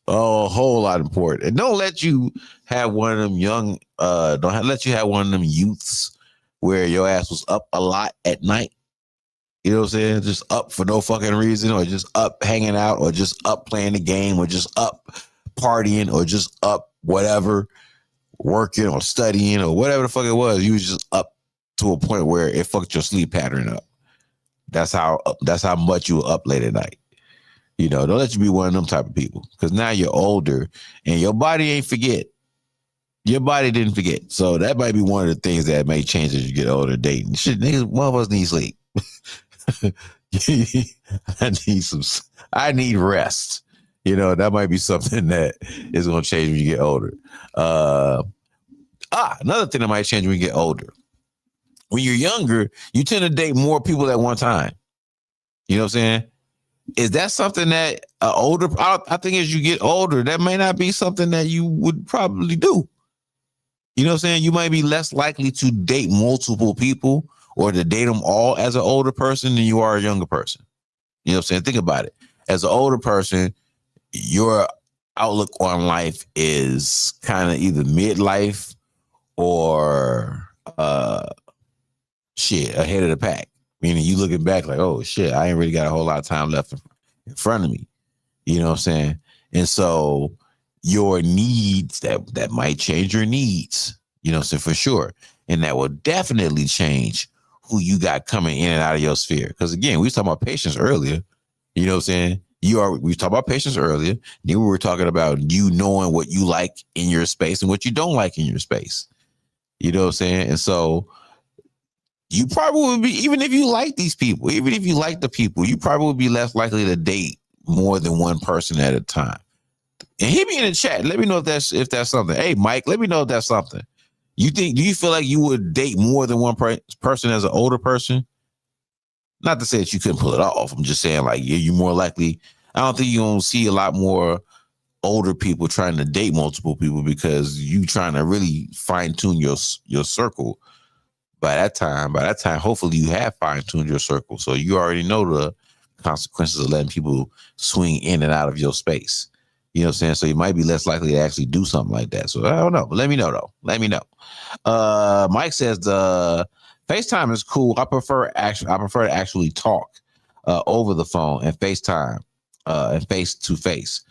A whole lot important. And don't let you have one of them let you have one of them youths where your ass was up a lot at night. You know what I'm saying? Just up for no fucking reason, or just up hanging out, or just up playing the game, or just up partying, or just up whatever, working or studying or whatever the fuck it was. You was just up to a point where it fucked your sleep pattern up. That's how much you were up late at night. You know, don't let you be one of them type of people because now you're older and your body ain't forget. Your body didn't forget. So that might be one of the things that may change as you get older dating. Shit, niggas, one of us need sleep. I need rest. You know, that might be something that is going to change when you get older. Another thing that might change when you get older. When you're younger, you tend to date more people at one time. You know what I'm saying? Is that something that I think as you get older, that may not be something that you would probably do. You know what I'm saying? You might be less likely to date multiple people or to date them all as an older person than you are a younger person. You know what I'm saying? Think about it. As an older person, your outlook on life is kind of either midlife or ahead of the pack. Meaning you looking back like, oh shit, I ain't really got a whole lot of time left in front of me. You know what I'm saying? And so your needs, that might change your needs, you know what I'm saying, for sure. And that will definitely change who you got coming in and out of your sphere. Because again, we was talking about patience earlier. You know what I'm saying? We were talking about patience earlier. Then we were talking about you knowing what you like in your space and what you don't like in your space. You know what I'm saying? And so you probably would be, even if you like these people, even if you like the people, you probably would be less likely to date more than one person at a time. And hit me in the chat. Let me know if that's something. Hey, Mike, let me know if that's something. Do you feel like you would date more than one person as an older person? Not to say that you couldn't pull it off. I'm just saying, like, you're more likely. I don't think you're going to see a lot more older people trying to date multiple people because you trying to really fine tune your circle. By that time, hopefully you have fine tuned your circle. So you already know the consequences of letting people swing in and out of your space. You know what I'm saying? So you might be less likely to actually do something like that. So I don't know. But let me know, though. Let me know. Mike says the FaceTime is cool. I prefer to actually talk over the phone and FaceTime and face to face.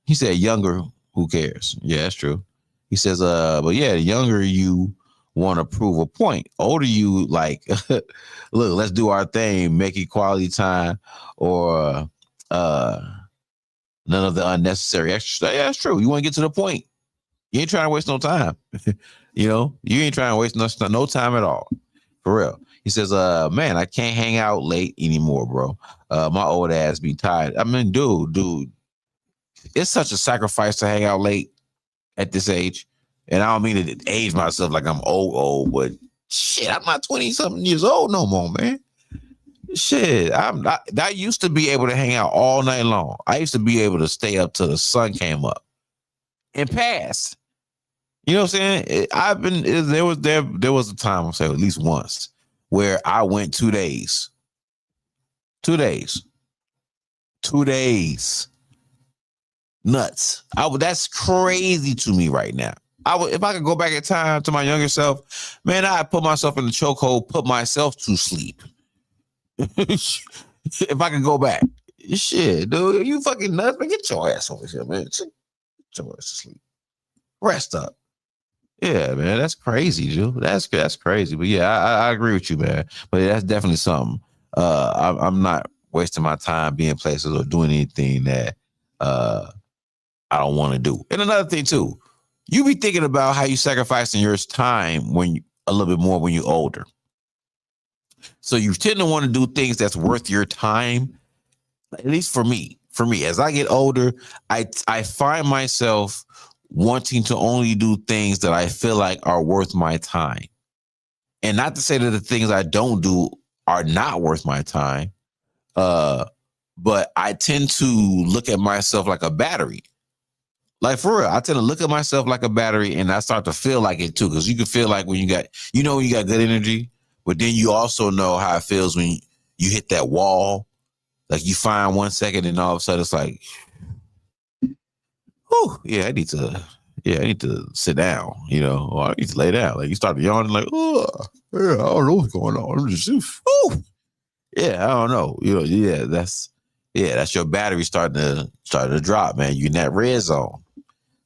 He said younger, who cares? Yeah, that's true. He says, but yeah, the younger you want to prove a point. Older you like, look, let's do our thing, make it quality time, or none of the unnecessary extra stuff. Yeah, that's true. You want to get to the point. You ain't trying to waste no time. You know, you ain't trying to waste no time at all. For real. He says, man, I can't hang out late anymore, bro. My old ass be tired. I mean, dude, it's such a sacrifice to hang out late at this age. And I don't mean to age myself like I'm old, but shit, I'm not 20-something years old no more, man. Shit, I used to be able to hang out all night long. I used to be able to stay up till the sun came up and pass. You know what I'm saying? There was a time, I'll say at least once, where I went 2 days. 2 days. 2 days. Nuts. That's crazy to me right now. If I could go back in time to my younger self, man, I'd put myself in the chokehold, put myself to sleep. If I could go back. Shit, dude, you fucking nuts, man. Get your ass over here, man. Get your ass to sleep. Rest up. Yeah, man, that's crazy, dude. That's crazy. But yeah, I agree with you, man. But that's definitely something. I'm not wasting my time being places or doing anything that I don't want to do. And another thing too, you be thinking about how you sacrificing your time a little bit more when you're older. So you tend to want to do things that's worth your time. At least for me, as I get older, I find myself wanting to only do things that I feel like are worth my time. And not to say that the things I don't do are not worth my time, but I tend to look at myself like a battery. Like for real, I tend to look at myself like a battery and I start to feel like it too. Because you can feel like when you got good energy, but then you also know how it feels when you hit that wall. Like you find 1 second and all of a sudden it's like, oh, yeah, I need to sit down, you know, or I need to lay down. Like you start yawning like, oh, yeah, I don't know what's going on. I'm just, oh, yeah, I don't know. You know, yeah, that's your battery starting to drop, man. You're in that red zone.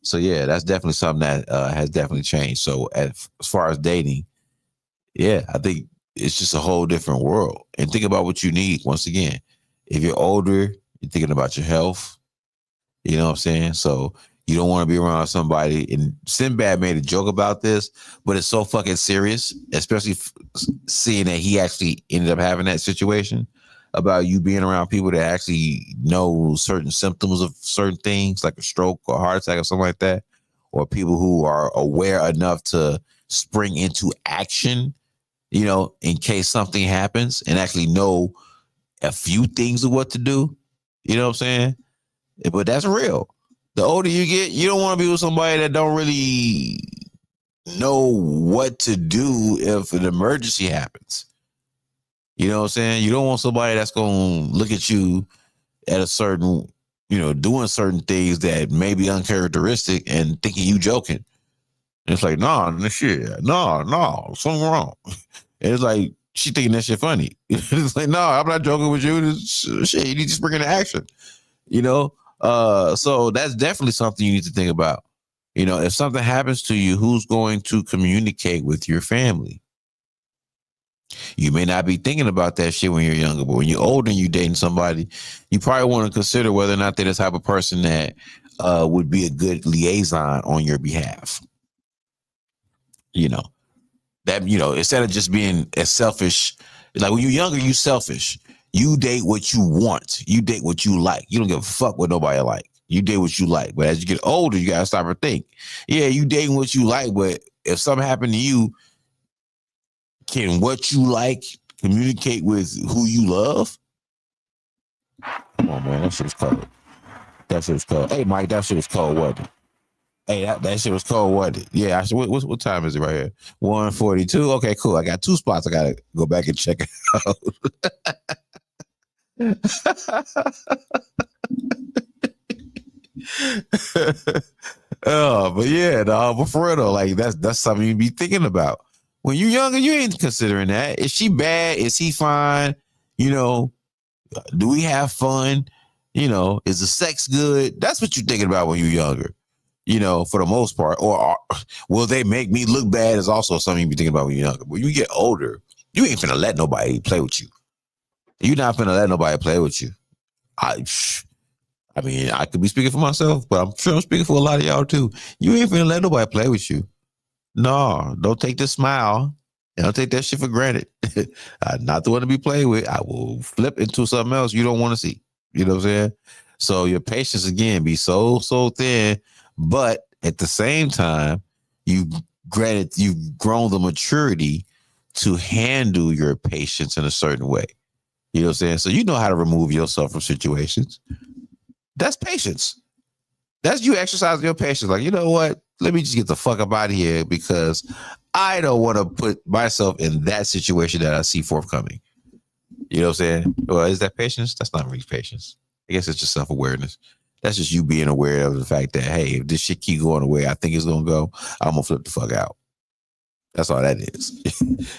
So yeah, that's definitely something that has definitely changed. So as far as dating, yeah, I think it's just a whole different world. And think about what you need. Once again, if you're older, You're thinking about your health. You know what I'm saying? So you don't want to be around somebody. And Sinbad made a joke about this, but it's so fucking serious, especially seeing that he actually ended up having that situation about you being around people that actually know certain symptoms of certain things, like a stroke or heart attack or something like that, or people who are aware enough to spring into action, you know, in case something happens, and actually know a few things of what to do. You know what I'm saying? But that's real. The older you get, you don't want to be with somebody that don't really know what to do if an emergency happens. You know what I'm saying? You don't want somebody that's going to look at you at a certain, you know, doing certain things that may be uncharacteristic and thinking you joking. And it's like, nah, shit, no, something wrong. And it's like, she thinking that shit funny. It's like, no, I'm not joking with you. Shit, you need to spring into action. You know? So that's definitely something you need to think about. You know, if something happens to you, who's going to communicate with your family? You may not be thinking about that shit when you're younger, but when you're older and you're dating somebody, you probably want to consider whether or not they're the type of person that would be a good liaison on your behalf. You know, that, you know, instead of just being as selfish, like when you're younger, you selfish. You date what you want. You date what you like. You don't give a fuck what nobody like. You date what you like. But as you get older, you got to stop and think. Yeah, you dating what you like, but if something happened to you, can what you like communicate with who you love? Come on, man. That shit was cold. That shit was cold. Hey, Mike, that shit was cold, wasn't it? Hey, that shit was cold, wasn't it? Yeah. What time is it right here? 1:42. Okay, cool. I got 2 spots. I got to go back and check it out. Oh, but yeah, dog, but for real though, like that's something you be thinking about. When you're younger, you ain't considering that. Is she bad? Is he fine? You know, do we have fun? You know, is the sex good? That's what you're thinking about when you're younger, you know, for the most part. Or will they make me look bad is also something you be thinking about when you're younger. When you get older, you ain't finna let nobody play with you. You're not finna let nobody play with you. I mean, I could be speaking for myself, but I'm sure I'm speaking for a lot of y'all too. You ain't finna let nobody play with you. No, don't take the smile. And don't take that shit for granted. I'm not the one to be played with. I will flip into something else you don't want to see. You know what I'm saying? So your patience, again, be so thin. But at the same time, you've grown the maturity to handle your patience in a certain way. You know what I'm saying? So you know how to remove yourself from situations. That's patience. That's you exercising your patience. Like, you know what? Let me just get the fuck up out of here because I don't want to put myself in that situation that I see forthcoming. You know what I'm saying? Well, is that patience? That's not really patience. I guess it's just self-awareness. That's just you being aware of the fact that, hey, if this shit keep going the way I think it's going to go, I'm going to flip the fuck out. That's all that is.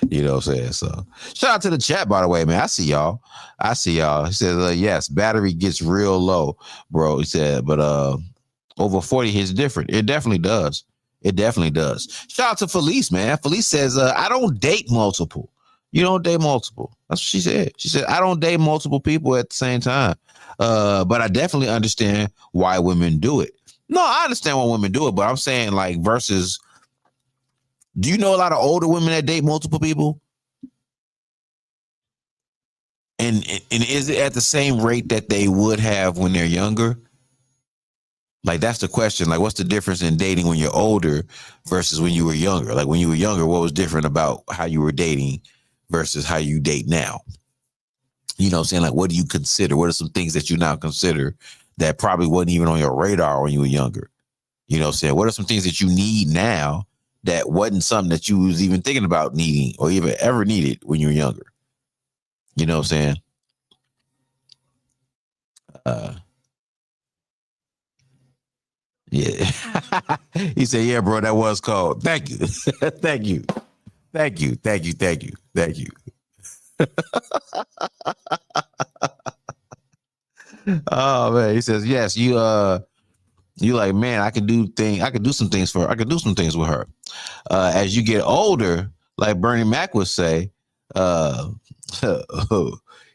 You know what I'm saying? So shout out to the chat, by the way, man. I see y'all. He says, yes, battery gets real low, bro. He said, but over 40 hits different. It definitely does. It definitely does. Shout out to Felice, man. Felice says, I don't date multiple. You don't date multiple. That's what she said. She said, I don't date multiple people at the same time. But I definitely understand why women do it. No, I understand why women do it, but I'm saying like versus, do you know a lot of older women that date multiple people? And is it at the same rate that they would have when they're younger? Like, that's the question. Like, what's the difference in dating when you're older versus when you were younger? Like, when you were younger, what was different about how you were dating versus how you date now? You know what I'm saying? Like, what do you consider? What are some things that you now consider that probably wasn't even on your radar when you were younger? You know what I'm saying? What are some things that you need now that wasn't something that you was even thinking about needing or even ever needed when you were younger? You know what I'm saying? Yeah. He said, yeah, bro, that was cold. Thank you. Thank you. Thank you. Thank you. Thank you. Thank you. Oh man. He says, yes, you like, man, I could do some things with her. As you get older, like Bernie Mac would say,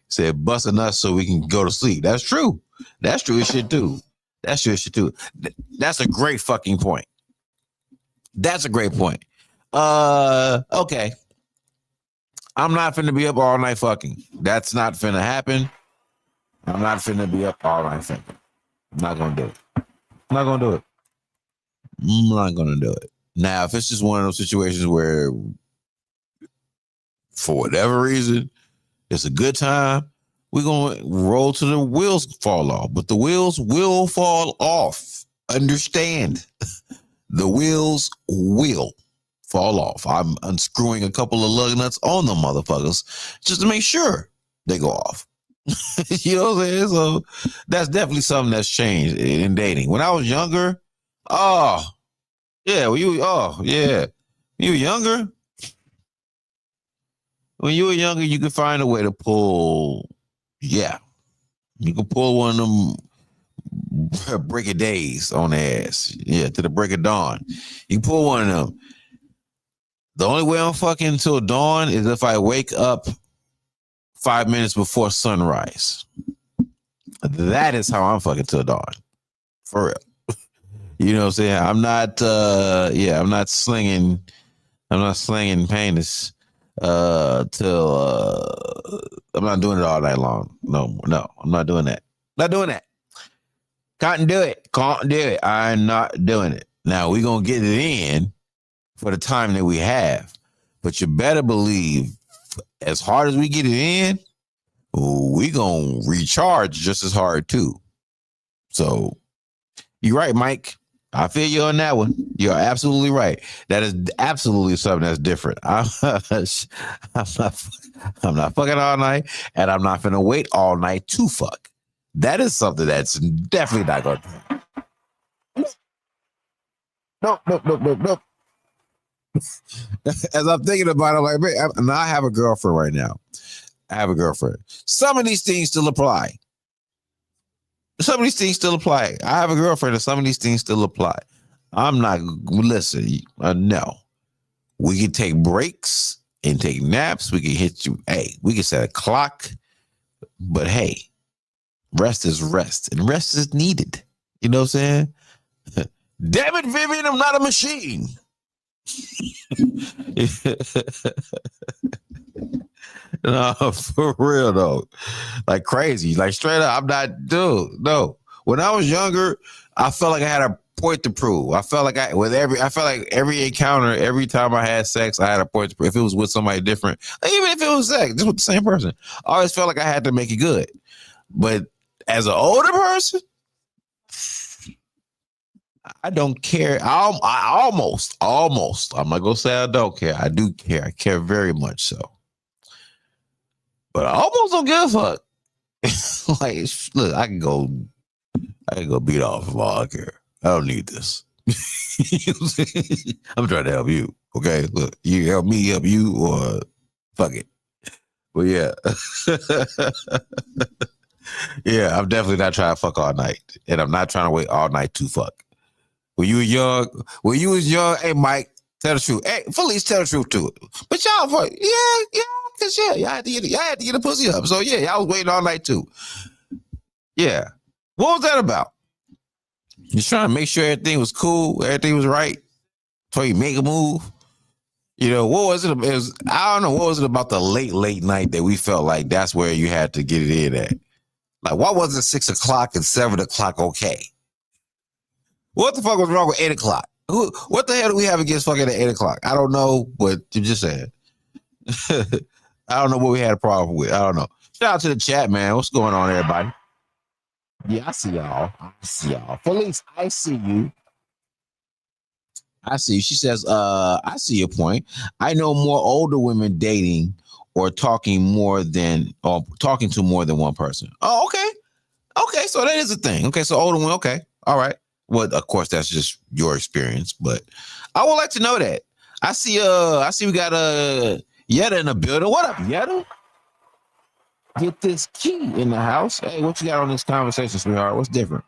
said busting us so we can go to sleep. That's true. That's true as shit too. That's true as shit too. That's a great fucking point. That's a great point. Okay. I'm not finna be up all night fucking. That's not finna happen. I'm not finna be up all night fucking. I'm not gonna do it. I'm not gonna do it. I'm not gonna do it. Now, if it's just one of those situations where, for whatever reason, it's a good time, we're gonna roll till the wheels fall off. But the wheels will fall off. Understand? The wheels will fall off. I'm unscrewing a couple of lug nuts on the motherfuckers just to make sure they go off. You know what I'm saying? So that's definitely something that's changed in dating. When I was younger, when you were younger, you could find a way to pull, you could pull one of them break of days on the ass, to the break of dawn. You can pull one of them. The only way I'm fucking until dawn is if I wake up 5 minutes before sunrise. That is how I'm fucking till dawn. For real. You know what I'm saying? I'm not slinging penis till I'm not doing it all night long. No, I'm not doing that. Not doing that. Can't do it. I'm not doing it. Now we're gonna get it in for the time that we have. But you better believe, as hard as we get it in, we gonna recharge just as hard too. So you're right, Mike. I feel you on that one. You're absolutely right. That is absolutely something that's different. I'm not fucking all night, and I'm not gonna wait all night to fuck. That is something that's definitely not gonna happen. Nope. As I'm thinking about it, I'm like, man, I have a girlfriend right now. Some of these things still apply. I have a girlfriend, and some of these things still apply. I'm not, listen, no. We can take breaks and take naps. We can we can set a clock. But hey, rest is rest, and rest is needed. You know what I'm saying? Damn it, Vivian, I'm not a machine. No, for real though. Like crazy. Like straight up, I'm not, dude. No. When I was younger, I felt like I had a point to prove. I felt like every encounter, every time I had sex, I had a point to prove. If it was with somebody different, even if it was sex, just with the same person, I always felt like I had to make it good. But as an older person, I don't care. I almost. I'm not gonna say I don't care. I do care. I care very much so. But I almost don't give a fuck. Like, look, I can go beat off if I care. I don't need this. I'm trying to help you. Okay, look, you help me, help you, or fuck it. But yeah. Yeah, I'm definitely not trying to fuck all night. And I'm not trying to wait all night to fuck. When you was young, hey Mike, tell the truth. Hey, Felice, tell the truth too. But y'all fuck, cause y'all had to get a pussy up. So yeah, y'all was waiting all night too. Yeah. What was that about? Just trying to make sure everything was cool, everything was right before you make a move. You know, what was it? I don't know, what was it about the late night that we felt like that's where you had to get it in at? Like, why wasn't 6 o'clock and 7 o'clock okay? What the fuck was wrong with 8 o'clock? What the hell do we have against fucking at 8 o'clock? I don't know, but you're just saying. I don't know what we had a problem with. I don't know. Shout out to the chat, man. What's going on, everybody? Yeah, I see y'all. Felice, I see you. She says, I see your point. I know more older women dating or talking to more than one person. Oh, okay. Okay, so that is a thing. Okay, so older women, okay. All right. Well, of course, that's just your experience, but I would like to know that. I see we got Yetta in the building. What up, Yetta? Get this key in the house. Hey, what you got on this conversation, sweetheart? What's different?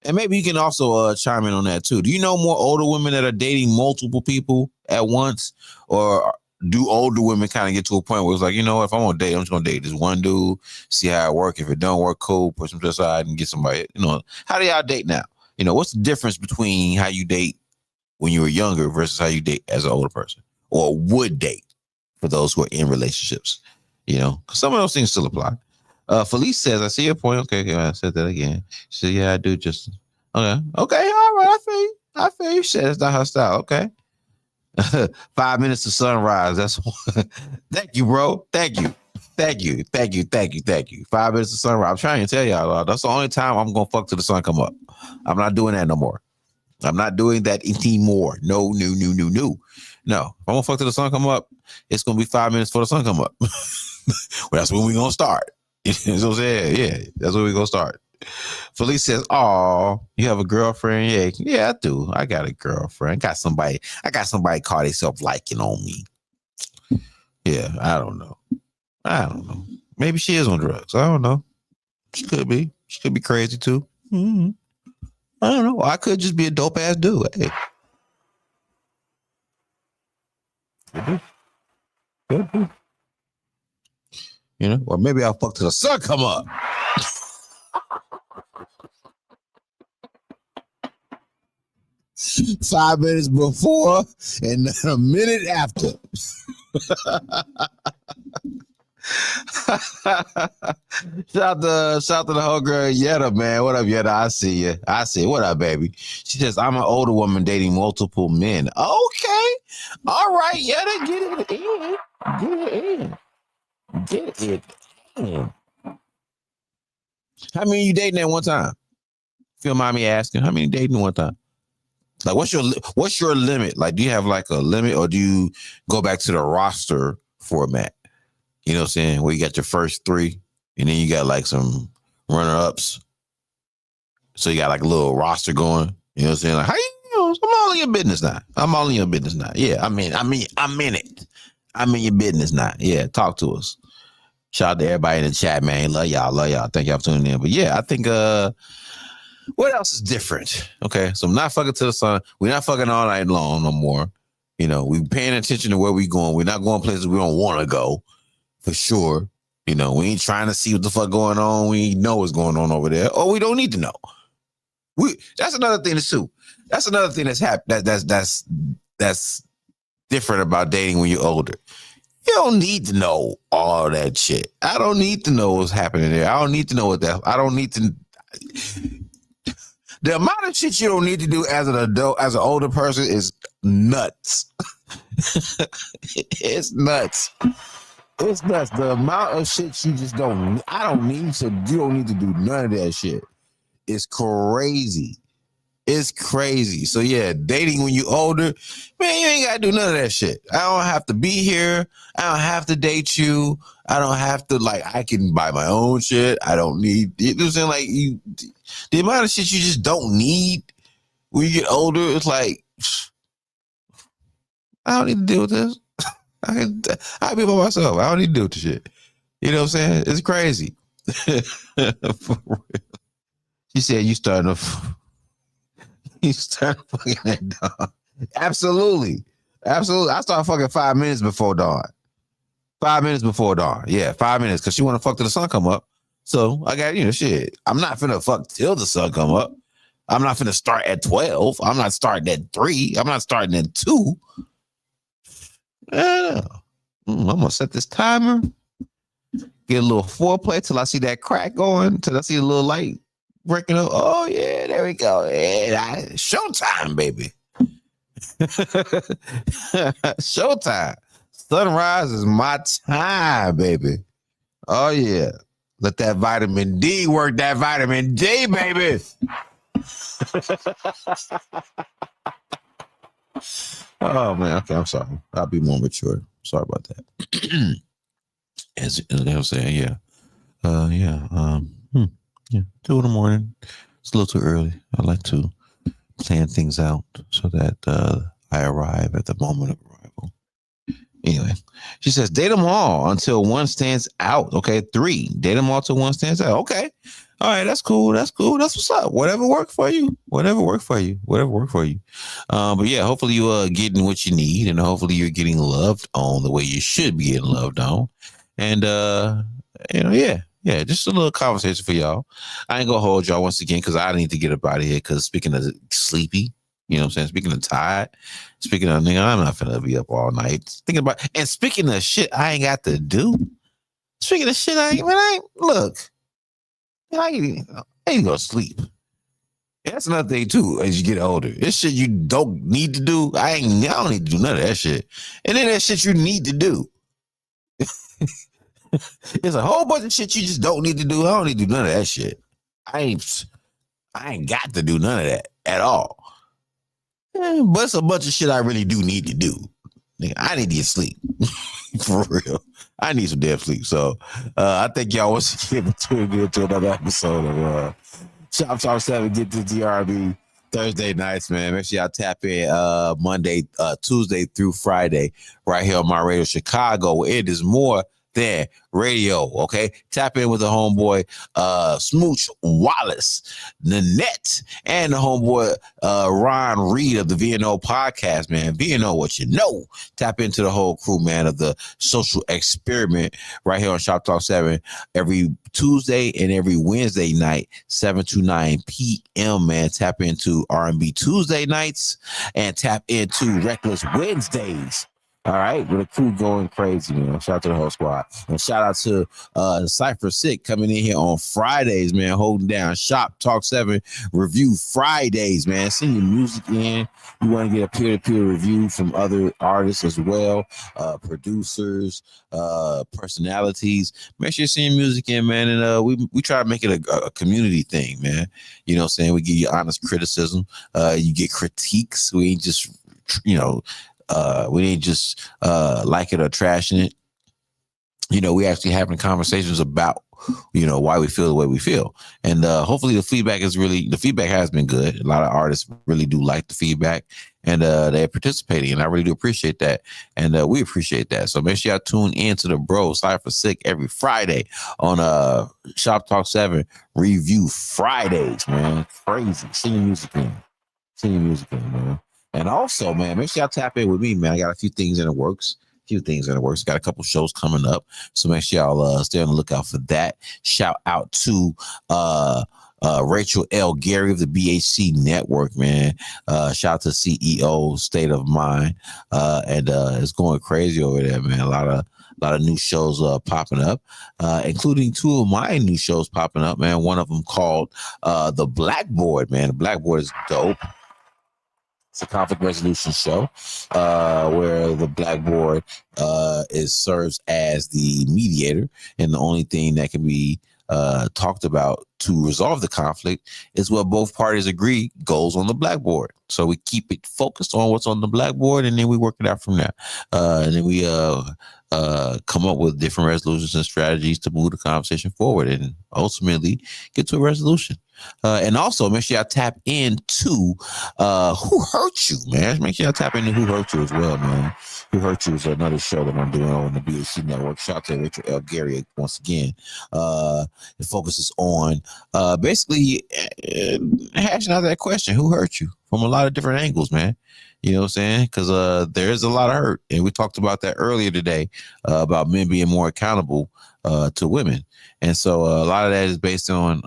And maybe you can also chime in on that too. Do you know more older women that are dating multiple people at once, or do older women kind of get to a point where it's like, you know, if I'm on a date, I'm just gonna date this one dude, see how it works. If it don't work, cool, push him to the side and get somebody. You know, how do y'all date now? You know, what's the difference between how you date when you were younger versus how you date as an older person, or would date for those who are in relationships? You know, because some of those things still apply. Felice says, "I see your point." Okay, I said that again. She said, "Yeah, I do, Justin." Okay, all right, I feel you. She said it's not her style. Okay. 5 minutes to sunrise. That's thank you, bro. Thank you. 5 minutes to sunrise. I'm trying to tell y'all, that's the only time I'm gonna fuck till the sun come up. I'm not doing that no more. I'm not doing that anymore. No. No. If I'm gonna fuck till the sun come up, it's gonna be 5 minutes before the sun come up. Well, that's when we gonna start. You know what I'm saying? Yeah, that's when we gonna start. Felice says, "Oh, you have a girlfriend?" Yeah, I do. I got a girlfriend. I got somebody call themselves liking on me. Yeah, I don't know. Maybe she is on drugs. I don't know. She could be. She could be crazy too. Mm-hmm. I don't know. I could just be a dope ass dude. Hey. Could be. You know, or maybe I'll fuck till the sun come up. "5 minutes before and a minute after." Shout out to the whole girl Yetta, man. What up, Yetta? I see you. What up, baby? She says, "I'm an older woman dating multiple men." Okay. All right, Yetta, get it in. How many you dating at one time? If you don't mind me asking, how many dating at one time? Like, what's your limit? Like, do you have like a limit, or do you go back to the roster format? You know what I'm saying? Where you got your first 3, and then you got like some runner-ups. So you got like a little roster going. You know what I'm saying? Like, how you know? I'm all in your business now. Yeah, I'm in it. I'm in your business now. Yeah, talk to us. Shout out to everybody in the chat, man. Love y'all. Thank y'all for tuning in. But yeah, I think what else is different? Okay, so I'm not fucking to the sun. We're not fucking all night long no more. You know, we're paying attention to where we're going. We're not going places we don't want to go, for sure. You know, we ain't trying to see what the fuck going on. We know what's going on over there, or we don't need to know. That's another thing too. That's another thing that's happened. That's different about dating when you're older. You don't need to know all that shit. I don't need to know what's happening there. I don't need to know I don't need to. The amount of shit you don't need to do as an adult, as an older person, is nuts. It's nuts. The amount of shit you just don't. You don't need to do none of that shit. It's crazy. So yeah, dating when you older, man, you ain't gotta do none of that shit. I don't have to be here. I don't have to date you. I don't have to, like, I can buy my own shit. I don't need, you know what I'm saying? Like, the amount of shit you just don't need when you get older, it's like, I don't need to deal with this. I'll be by myself. I don't need to deal with the shit. You know what I'm saying? It's crazy. For real. She said, you starting fucking that dog. Absolutely. I started fucking 5 minutes before dawn. 5 minutes before dawn. Yeah, 5 minutes. Because she want to fuck till the sun come up. So I got, shit. I'm not finna fuck till the sun come up. I'm not finna start at 12. I'm not starting at 3. I'm not starting at 2. Yeah. I'm going to set this timer. Get a little foreplay till I see that crack going. Till I see a little light breaking up. Oh, yeah, there we go. Yeah, showtime, baby. Showtime. Sunrise is my time, baby. Oh, yeah. Let that vitamin D work that vitamin D, baby. Oh, man. Okay, I'm sorry. I'll be more mature. Sorry about that. As I was saying, yeah. Yeah. 2 in the morning. It's a little too early. I like to plan things out so that I arrive at the moment of arrival. Anyway, she says, date them all until one stands out. Okay, 3. Date them all till one stands out. Okay. All right, that's cool. That's cool. That's what's up. Whatever worked for you. Whatever worked for you. Whatever worked for you. But yeah, hopefully you getting what you need, and hopefully you're getting loved on the way you should be getting loved on. And yeah, just a little conversation for y'all. I ain't gonna hold y'all once again because I need to get up out of here. Because speaking of sleepy, you know what I'm saying? Speaking of tired, speaking of nigga, I'm not finna be up all night thinking about. And speaking of shit, I ain't got to do. Speaking of shit, I ain't go to sleep. That's another thing too. As you get older, this shit you don't need to do. I don't need to do none of that shit. And then that shit you need to do. There's a whole bunch of shit you just don't need to do. I don't need to do none of that shit. I ain't got to do none of that at all. But it's a bunch of shit I really do need to do. Nigga, I need to get sleep. For real. I need some damn sleep. So I thank y'all once again for tuning in to another episode of Shop Talk 7, Get This D Thursday nights, man. Make sure y'all tap in Monday, Tuesday through Friday right here on my radio Chicago. It is more than radio, okay? Tap in with the homeboy Smooch Wallace, Nanette, and the homeboy Ron Reed of the VNO podcast, man. VNO, what you know. Tap into the whole crew, man, of the social experiment right here on Shop Talk 7 every Tuesday and every Wednesday night, 7 to 9 p.m., man. Tap into R&B Tuesday nights and tap into Reckless Wednesdays. All right, with the crew going crazy, man. Shout out to the whole squad. And shout out to Cypher Sick coming in here on Fridays, man, holding down Shop Talk 7 Review Fridays, man. Send your music in. You want to get a peer-to-peer review from other artists as well, producers, personalities. Make sure you send your music in, man. And we try to make it a community thing, man. You know what I'm saying? We give you honest criticism. You get critiques. We ain't just, we ain't just like it or trashing it. You know, we actually having conversations about, why we feel the way we feel. And hopefully the feedback has been good. A lot of artists really do like the feedback, and they're participating, and I really do appreciate that. And we appreciate that. So make sure y'all tune in to the bro Cypher Sick every Friday on Shop Talk 7 Review Fridays, man. Crazy. Sing your music in, man. And also, man, make sure y'all tap in with me, man. I got a few things in the works. Got a couple shows coming up. So make sure y'all stay on the lookout for that. Shout out to Rachel L. Gary of the BHC Network, man. Shout out to CEO State of Mind. And it's going crazy over there, man. A lot of new shows popping up, including two of my new shows popping up, man. One of them called The Blackboard, man. The Blackboard is dope. It's a conflict resolution show where the Blackboard serves as the mediator, and the only thing that can be talked about to resolve the conflict is what both parties agree goes on the blackboard. So we keep it focused on what's on the blackboard, and then we work it out from there. And then we come up with different resolutions and strategies to move the conversation forward and ultimately get to a resolution. And also make sure y'all tap into Who Hurt You, man. Make sure y'all tap into Who Hurt You as well, man. Who Hurt You is another show that I'm doing on the BHC Network. Shout out to Rachel L. Gary once again. It focuses on basically hashing out that question, who hurt you, from a lot of different angles, man. You know what I'm saying? Because there is a lot of hurt. And we talked about that earlier today about men being more accountable to women. And so a lot of that is based on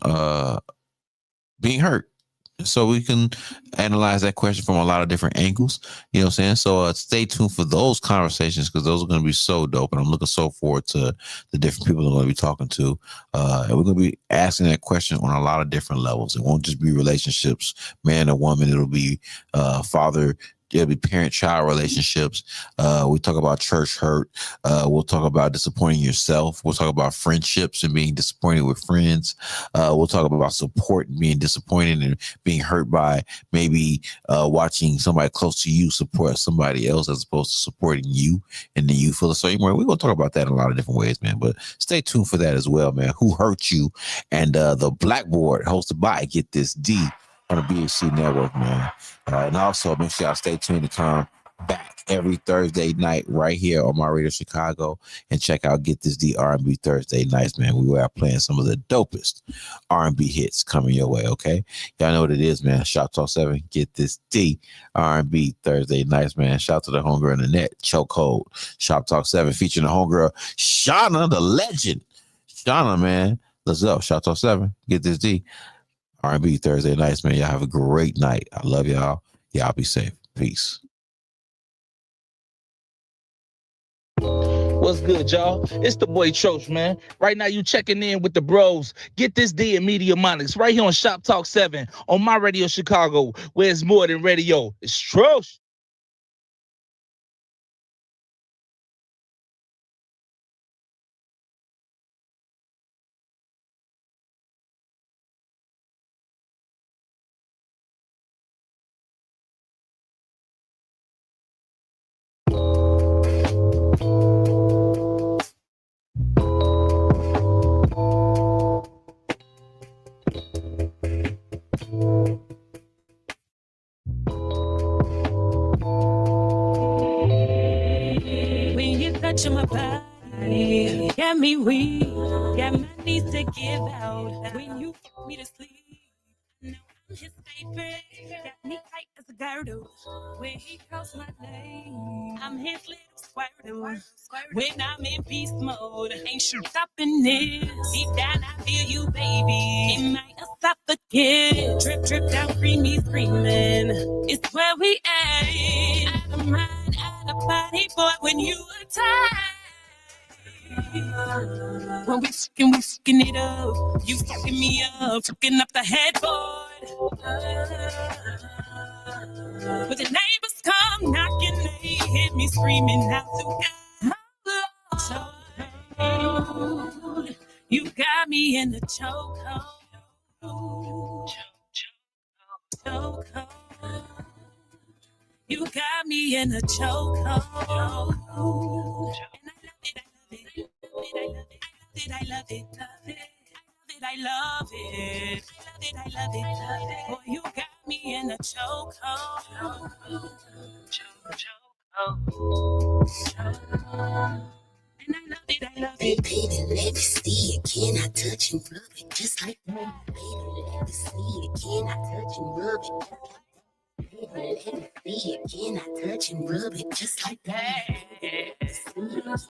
being hurt. So we can analyze that question from a lot of different angles. You know what I'm saying? So stay tuned for those conversations, because those are going to be so dope. And I'm looking so forward to the different people I'm going to be talking to. And we're going to be asking that question on a lot of different levels. It won't just be relationships, man or woman. It'll be father. It'll be parent-child relationships. We talk about church hurt. We'll talk about disappointing yourself. We'll talk about friendships and being disappointed with friends. We'll talk about support and being disappointed and being hurt by maybe watching somebody close to you support somebody else as opposed to supporting you, and then you feel the same way. We're going to talk about that in a lot of different ways, man. But stay tuned for that as well, man. Who Hurt You? And the Blackboard, hosted by GetThisD on the BHC Network, man. And also make sure y'all stay tuned to
back every Thursday night right here on my radio Chicago, and check out GetThisD R&B Thursday nights, man. We are playing some of the dopest R&B hits coming your way, okay? Y'all know what it is, man. Shop Talk 7, GetThisD R&B Thursday nights, man. Shout out to the homegirl in the net, Chokehold. Shop Talk 7 featuring the homegirl Shauna, the legend. Shauna, man. Let's go. Shop Talk 7, GetThisD R&B Thursday nights, man. Y'all have a great night. I love y'all. Y'all be safe. Peace.
What's good, y'all? It's the boy Troach, man. Right now, you checking in with the bros. Get this D and Mediamonics right here on Shop Talk 7 on my radio Chicago, where it's more than radio. It's Troach.
When you touch my body, got me weak, got my knees to give out. When you put me to sleep, now I'm his favorite. Got me tight as a girdle. When he calls my name, I'm his little squirtle. When I'm in beast mode, ain't stopping this. Deep down, I feel you, baby. In my esophagus, drip, drip down, creamy, screaming. It's where we at. Out of mind, out of body, boy, when you attack. When we fucking it up. You fucking me up, fucking up the headboard. When the neighbors come knocking, they hit me screaming out to God. So cold. You got me in the chokehold. So cold. You got me in a chokehold. And I love it, I love it. Boy, you got me in a chokehold. And I love it.
Baby, let me see it. Can I touch and rub it just like that? Baby, let me see it. Can I touch and rub it just like that? Baby, let me see it. Can I touch and rub it just like that?